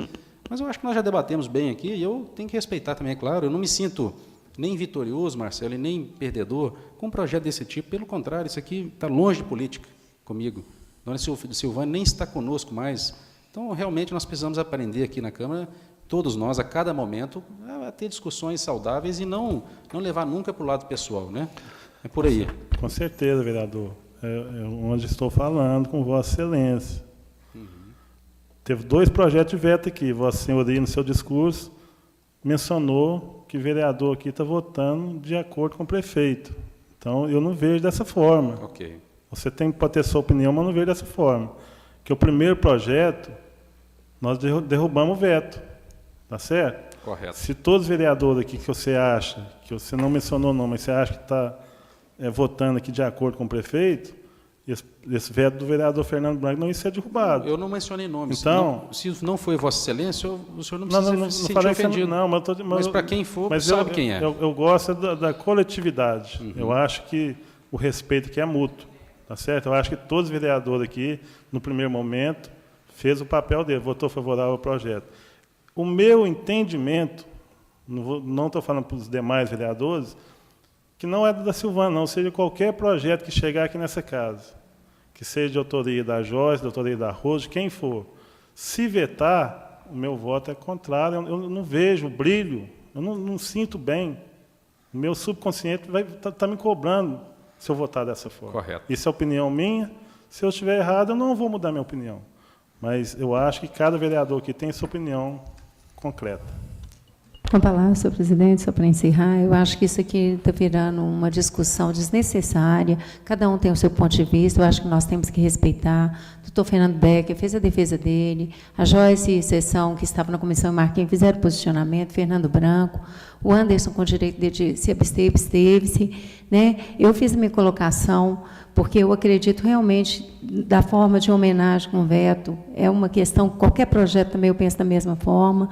Mas eu acho que nós já debatemos bem aqui, e eu tenho que respeitar também, é claro, eu não me sinto nem vitorioso, Marcelo, e nem perdedor com um projeto desse tipo. Pelo contrário, isso aqui está longe de política comigo. Dona Silvânia nem está conosco mais. Então, realmente, nós precisamos aprender aqui na Câmara, todos nós, a cada momento, a ter discussões saudáveis e não levar nunca para o lado pessoal. Né? É por aí. Com certeza, vereador. É onde estou falando com Vossa Excelência. Teve 2 projetos de veto aqui. Vossa Senhoria, no seu discurso, mencionou que o vereador aqui está votando de acordo com o prefeito. Então, eu não vejo dessa forma. Okay. Você pode ter sua opinião, mas não vejo dessa forma. Que o primeiro projeto, nós derrubamos o veto. Tá certo? Correto. Se todos os vereadores aqui que você acha, que você não mencionou não, mas você acha que está votando aqui de acordo com o prefeito, esse veto do vereador Fernando Branco não ia ser derrubado. Eu não mencionei nomes. Então, se não foi Vossa Excelência, o senhor não precisa se sentir ofendido. Não, mas para quem for, sabe quem é. Eu gosto da coletividade. Eu acho que o respeito aqui é mútuo. Tá certo? Eu acho que todos os vereadores aqui, no primeiro momento, fez o papel dele, votou favorável ao projeto. O meu entendimento, não estou falando para os demais vereadores, que não é da Silvana, não, seja qualquer projeto que chegar aqui nessa casa, que seja de autoria da Joyce, de autoria da Rose, quem for, se vetar, o meu voto é contrário, eu não vejo o brilho, eu não sinto bem. O meu subconsciente vai tá me cobrando se eu votar dessa forma. Correto. Isso é opinião minha, se eu estiver errado, eu não vou mudar minha opinião. Mas eu acho que cada vereador aqui tem sua opinião concreta. Com a palavra, senhor presidente, só para encerrar, eu acho que isso aqui está virando uma discussão desnecessária, cada um tem o seu ponto de vista, eu acho que nós temos que respeitar. O doutor Fernando Becker fez a defesa dele, a Joyce e Sessão, que estava na comissão, e Marquinhos, fizeram posicionamento, Fernando Branco, o Anderson, com o direito de se abster, absteve-se. Né? Eu fiz a minha colocação, porque eu acredito realmente da forma de homenagem com o veto, é uma questão, qualquer projeto também eu penso da mesma forma.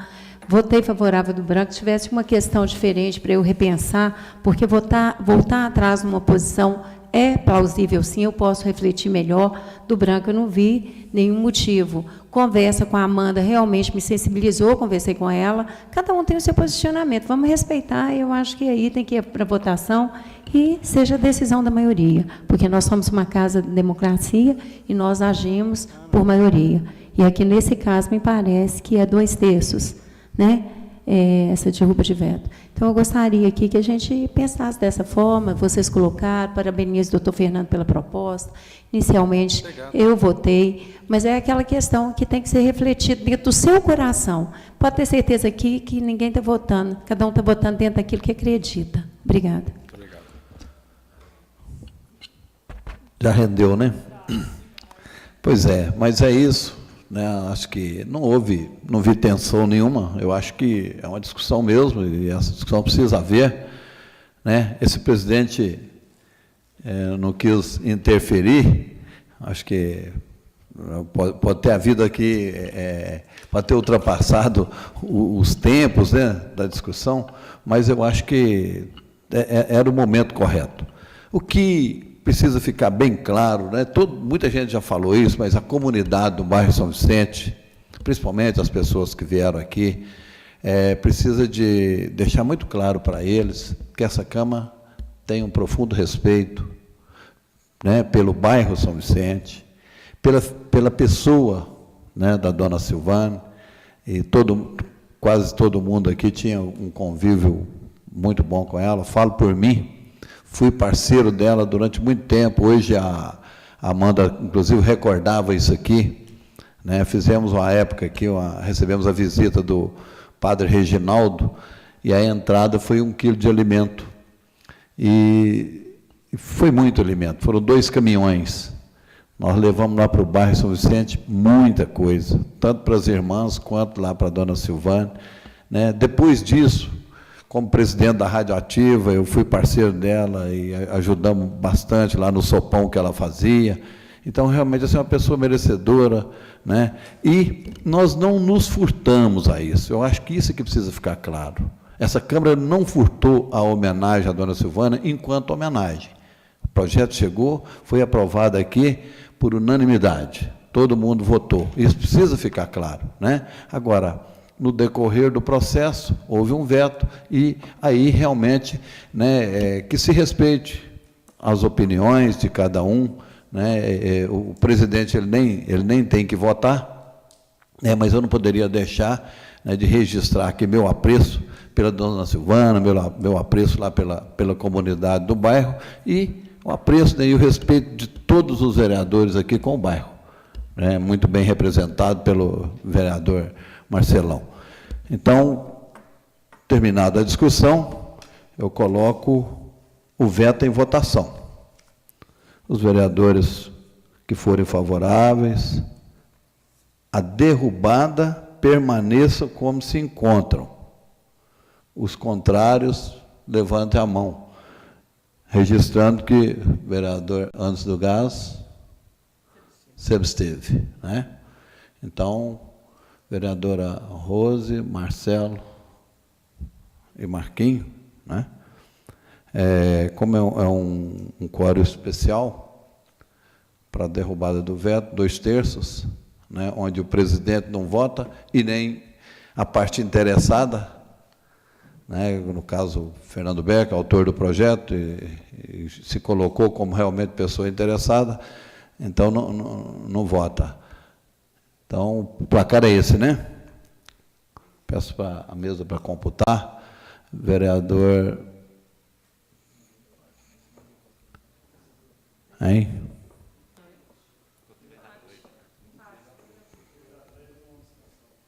Votei favorável do Branco, tivesse uma questão diferente para eu repensar, porque voltar atrás numa posição é plausível, sim, eu posso refletir melhor. Do Branco eu não vi nenhum motivo. Conversa com a Amanda realmente me sensibilizou, conversei com ela, cada um tem o seu posicionamento, vamos respeitar, eu acho que aí tem que ir para a votação e seja a decisão da maioria, porque nós somos uma casa de democracia e nós agimos por maioria. E aqui, nesse caso, me parece que é 2/3. Né? essa derruba de veto. Então, eu gostaria aqui que a gente pensasse dessa forma, vocês colocaram, parabenizo o doutor Fernando pela proposta. Inicialmente, eu votei, mas é aquela questão que tem que ser refletida dentro do seu coração. Pode ter certeza aqui que ninguém está votando, cada um está votando dentro daquilo que acredita. Obrigada. Obrigado. Já rendeu, né? Pois é, mas é isso. Né, acho que não vi tensão nenhuma, eu acho que é uma discussão mesmo, e essa discussão precisa haver. Né? Esse presidente não quis interferir, acho que pode ter havido aqui, pode ter ultrapassado os tempos, né, da discussão, mas eu acho que era o momento correto. O que precisa ficar bem claro, né? Muita gente já falou isso, mas a comunidade do bairro São Vicente, principalmente as pessoas que vieram aqui, precisa de deixar muito claro para eles que essa Câmara tem um profundo respeito, né, pelo bairro São Vicente, pela pessoa, né, da dona Silvane, e quase todo mundo aqui tinha um convívio muito bom com ela. Falo por mim, fui parceiro dela durante muito tempo. Hoje a Amanda, inclusive, recordava isso aqui. Né? Fizemos uma época aqui, recebemos a visita do padre Reginaldo, e a entrada foi 1 quilo de alimento. E foi muito alimento, foram 2 caminhões. Nós levamos lá para o bairro São Vicente muita coisa, tanto para as irmãs quanto lá para a dona Silvane. Né? Depois disso, como presidente da Radioativa, eu fui parceiro dela e ajudamos bastante lá no sopão que ela fazia. Então, realmente, assim, é uma pessoa merecedora, né? E nós não nos furtamos a isso. Eu acho que isso é que precisa ficar claro. Essa Câmara não furtou a homenagem à dona Silvana enquanto homenagem. O projeto chegou, foi aprovado aqui por unanimidade. Todo mundo votou. Isso precisa ficar claro, né? Agora, no decorrer do processo, houve um veto, e aí realmente, né, que se respeite as opiniões de cada um. Né, o presidente ele nem tem que votar, né, mas eu não poderia deixar, né, de registrar aqui meu apreço pela dona Silvana, meu apreço lá pela comunidade do bairro, e o apreço, né, e o respeito de todos os vereadores aqui com o bairro, né, muito bem representado pelo vereador Marcelão. Então, terminada a discussão, eu coloco o veto em votação. Os vereadores que forem favoráveis, a derrubada permaneça como se encontram. Os contrários, levantem a mão, registrando que o vereador Antes do Gás se absteve, né? Então, vereadora Rose, Marcelo e Marquinho, né? Como é um quórum especial para a derrubada do veto, 2/3, né, onde o presidente não vota e nem a parte interessada, né, no caso, Fernando Becker, autor do projeto, e se colocou como realmente pessoa interessada, então não vota. Então, o placar é esse, né? Peço para a mesa para computar. Vereador... Hein?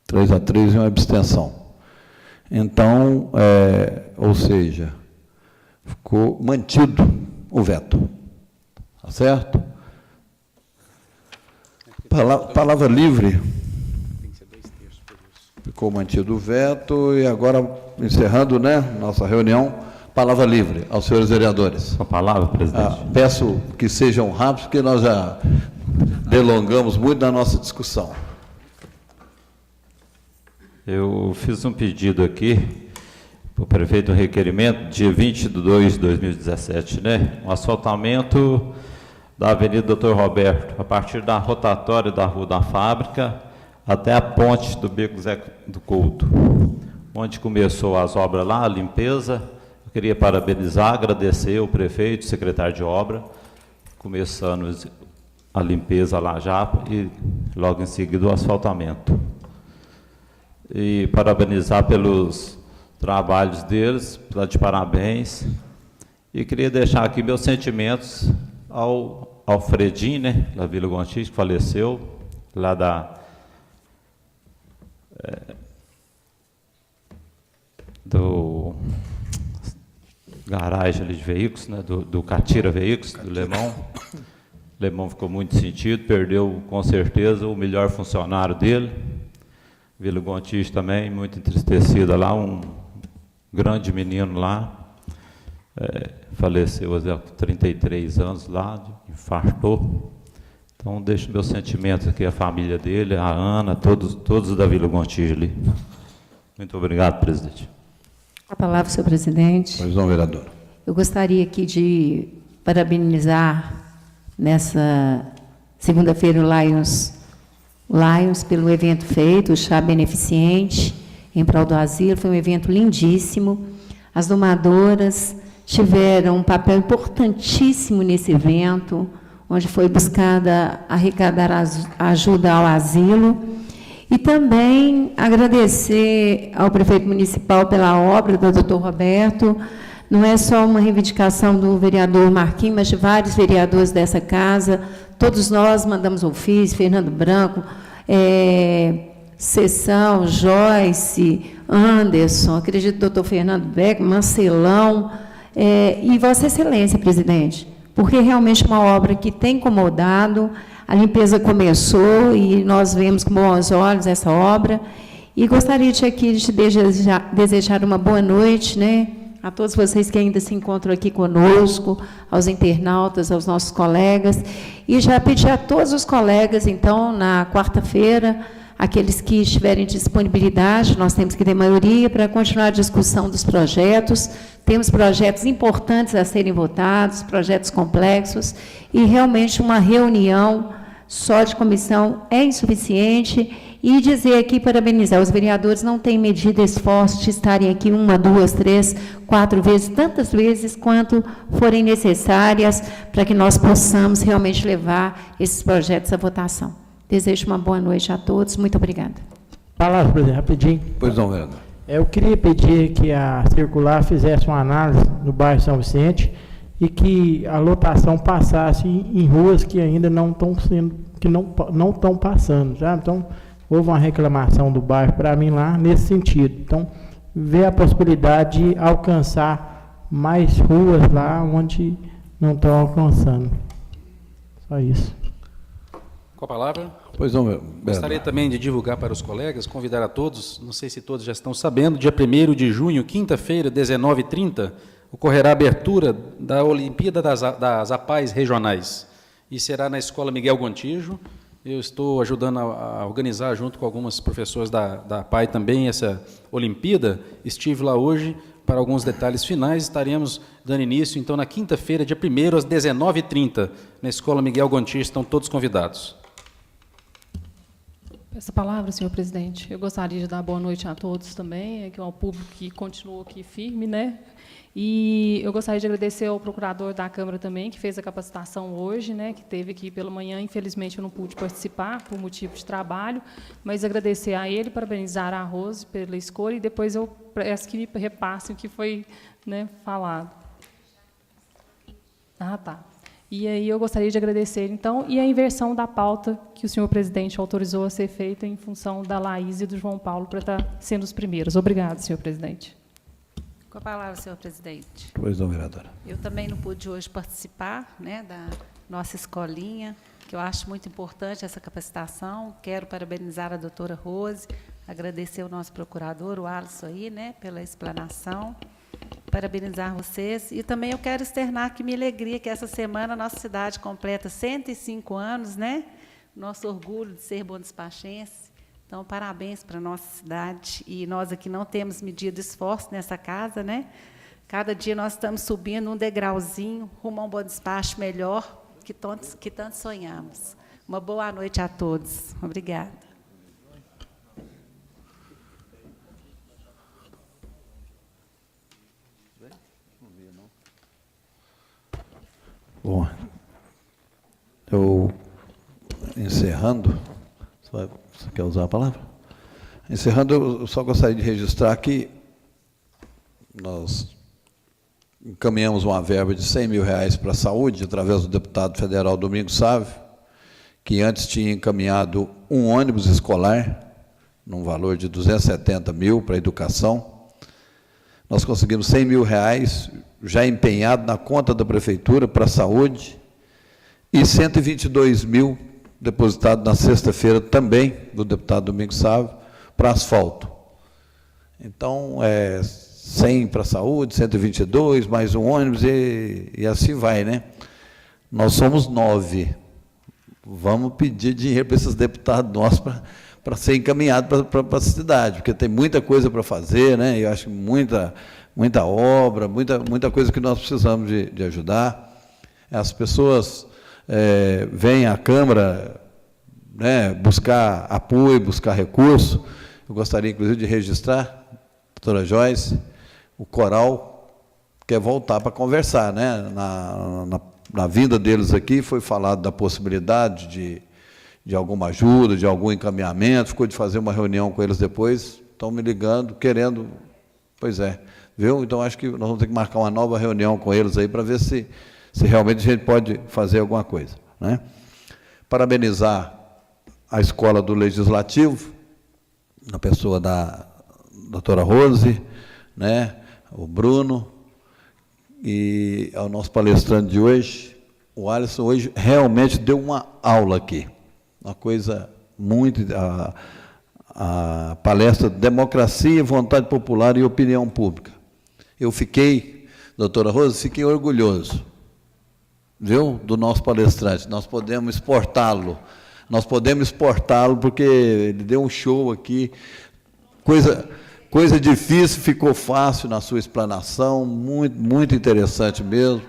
3-3 e uma abstenção. Então, ou seja, ficou mantido o veto. Tá certo? Palavra livre. Ficou mantido o veto, e agora, encerrando, né, nossa reunião, palavra livre aos senhores vereadores. Com a palavra, presidente. Peço que sejam rápidos, porque nós já delongamos muito na nossa discussão. Eu fiz um pedido aqui para o prefeito, um requerimento, dia 20/2 de 2017, né? Um asfaltamento da Avenida Dr. Roberto, a partir da rotatória da Rua da Fábrica até a ponte do Beco Zé do Couto, onde começou as obras lá, a limpeza. Eu queria parabenizar, agradecer o prefeito, o secretário de obra, começando a limpeza lá já, e logo em seguida o asfaltamento. e parabenizar pelos trabalhos deles, estar de parabéns. E queria deixar aqui meus sentimentos ao Alfredinho, né, da Vila Gontijo, que faleceu, lá do garagem ali de veículos, né, do Catira Veículos, do Lemão. O Lemão ficou muito sentido, perdeu com certeza o melhor funcionário dele. Vila Gontijo também, muito entristecida lá, um grande menino lá, faleceu há 33 anos lá, infartou. Então, deixo meus sentimentos aqui à família dele, a Ana, todos da Vila Gontijo ali. Muito obrigado, presidente. A palavra, senhor presidente. Pois não, vereador. Eu gostaria aqui de parabenizar nessa segunda-feira o Lions pelo evento feito, o chá beneficente em prol do asilo. Foi um evento lindíssimo. As domadoras tiveram um papel importantíssimo nesse evento, onde foi buscada arrecadar ajuda ao asilo. E também agradecer ao prefeito municipal pela obra do doutor Roberto. Não é só uma reivindicação do vereador Marquinhos, mas de vários vereadores dessa casa. Todos nós mandamos ofício, Fernando Branco, Sessão, Joyce, Anderson, acredito doutor Fernando Beck, Marcelão, e Vossa Excelência, presidente, porque realmente é uma obra que tem incomodado. A limpeza começou e nós vemos com bons olhos essa obra. E gostaria de aqui de desejar uma boa noite, né, a todos vocês que ainda se encontram aqui conosco, aos internautas, aos nossos colegas. E já pedir a todos os colegas, então, na quarta-feira, aqueles que estiverem disponibilidade, nós temos que ter maioria para continuar a discussão dos projetos. Temos projetos importantes a serem votados, projetos complexos, e realmente uma reunião só de comissão é insuficiente. E dizer aqui, parabenizar, os vereadores não têm medido esforço de estarem aqui 1, 2, 3, 4 vezes, tantas vezes quanto forem necessárias, para que nós possamos realmente levar esses projetos à votação. Desejo uma boa noite a todos. Muito obrigada. Palavra, presidente, rapidinho. Pois não, vereador. Eu queria pedir que a circular fizesse uma análise no bairro São Vicente e que a lotação passasse em ruas que ainda não estão sendo, que não estão passando, já. Então, houve uma reclamação do bairro para mim lá nesse sentido. Então, ver a possibilidade de alcançar mais ruas lá onde não estão alcançando. Só isso. Com a palavra. Pois não, vereador. Gostaria também de divulgar para os colegas, convidar a todos, não sei se todos já estão sabendo, dia 1º de junho, quinta-feira, 19h30, ocorrerá a abertura da Olimpíada das APAES regionais. E será na Escola Miguel Gontijo. Eu estou ajudando a organizar, junto com algumas professoras da APAE também, essa Olimpíada. Estive lá hoje para alguns detalhes finais. Estaremos dando início, então, na quinta-feira, dia 1º, às 19h30, na Escola Miguel Gontijo. Estão todos convidados. Essa palavra, senhor presidente. Eu gostaria de dar boa noite a todos também, que é um público que continua aqui firme, né? E eu gostaria de agradecer ao procurador da Câmara também, que fez a capacitação hoje, né, que teve aqui pela manhã. Infelizmente, eu não pude participar por motivo de trabalho, mas agradecer a ele, parabenizar a Rose pela escolha, e depois eu peço que me repassem o que foi, né, falado. Ah, tá. E aí eu gostaria de agradecer, então, e a inversão da pauta que o senhor presidente autorizou a ser feita em função da Laís e do João Paulo para estar sendo os primeiros. Obrigado, senhor presidente. Com a palavra, senhor presidente. Pois não, vereadora. Eu também não pude hoje participar, né, da nossa escolinha, que eu acho muito importante essa capacitação. Quero parabenizar a doutora Rose, agradecer ao nosso procurador, o Alisson, aí, né, pela explanação. Parabenizar vocês. E também eu quero externar que minha alegria que essa semana a nossa cidade completa 105 anos, né? Nosso orgulho de ser bom despachense. Então, parabéns para a nossa cidade. E nós aqui não temos medido esforço nessa casa, né? Cada dia nós estamos subindo um degrauzinho rumo a um bom despacho melhor que tanto sonhamos. Uma boa noite a todos. Obrigada. Bom, eu encerrando, você quer usar a palavra? Encerrando, eu só gostaria de registrar que nós encaminhamos uma verba de R$100 mil para a saúde, através do deputado federal Domingos Sávio, que antes tinha encaminhado um ônibus escolar, num valor de R$270 mil para a educação. Nós conseguimos R$100 mil já empenhado na conta da prefeitura para a saúde e R$122 mil depositado na sexta-feira também do deputado Domingos Sávio para asfalto. Então, 100 para a saúde, 122, mais um ônibus e assim vai, né? Nós somos 9. Vamos pedir dinheiro para esses deputados nossos para ser encaminhado para a cidade, porque tem muita coisa para fazer, né? Eu acho muita obra, muita coisa que nós precisamos de ajudar. As pessoas vêm à Câmara, né, buscar apoio, buscar recurso. Eu gostaria, inclusive, de registrar, doutora Joyce, o coral quer voltar para conversar, né? Na vinda deles aqui foi falado da possibilidade de alguma ajuda, de algum encaminhamento, ficou de fazer uma reunião com eles depois, estão me ligando, querendo, pois é, viu? Então, acho que nós vamos ter que marcar uma nova reunião com eles aí para ver se realmente a gente pode fazer alguma coisa, né? Parabenizar a Escola do Legislativo, na pessoa da doutora Rose, né, o Bruno, e ao nosso palestrante de hoje, o Alisson, hoje realmente deu uma aula aqui, uma coisa muito... A palestra Democracia, Vontade Popular e Opinião Pública. Eu fiquei, doutora Rose, fiquei orgulhoso, viu, do nosso palestrante. Nós podemos exportá-lo, porque ele deu um show aqui, coisa difícil ficou fácil na sua explanação, muito interessante mesmo,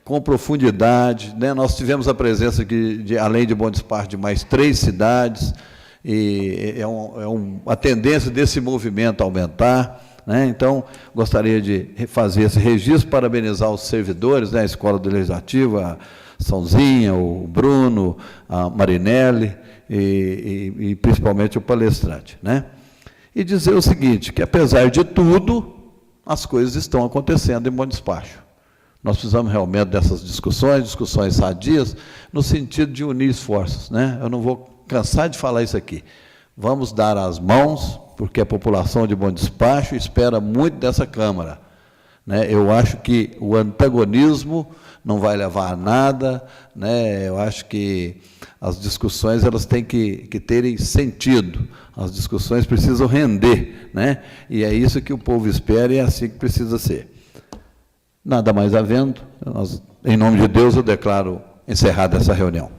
com profundidade, né? Nós tivemos a presença aqui, além de Bom Despacho, de mais 3 cidades, e a tendência desse movimento aumentar, né? Então, gostaria de fazer esse registro, parabenizar os servidores, né? A Escola do Legislativo, a Sãozinha, o Bruno, a Marinelli e principalmente o palestrante, né? E dizer o seguinte, que apesar de tudo, as coisas estão acontecendo em Bom Despacho. Nós precisamos realmente dessas discussões sadias, no sentido de unir esforços, né? Eu não vou cansar de falar isso aqui. Vamos dar as mãos, porque a população de Bom Despacho espera muito dessa Câmara, né? Eu acho que o antagonismo não vai levar a nada, né? Eu acho que as discussões elas têm que terem sentido, as discussões precisam render, né? E é isso que o povo espera e é assim que precisa ser. Nada mais havendo, em nome de Deus eu declaro encerrada essa reunião.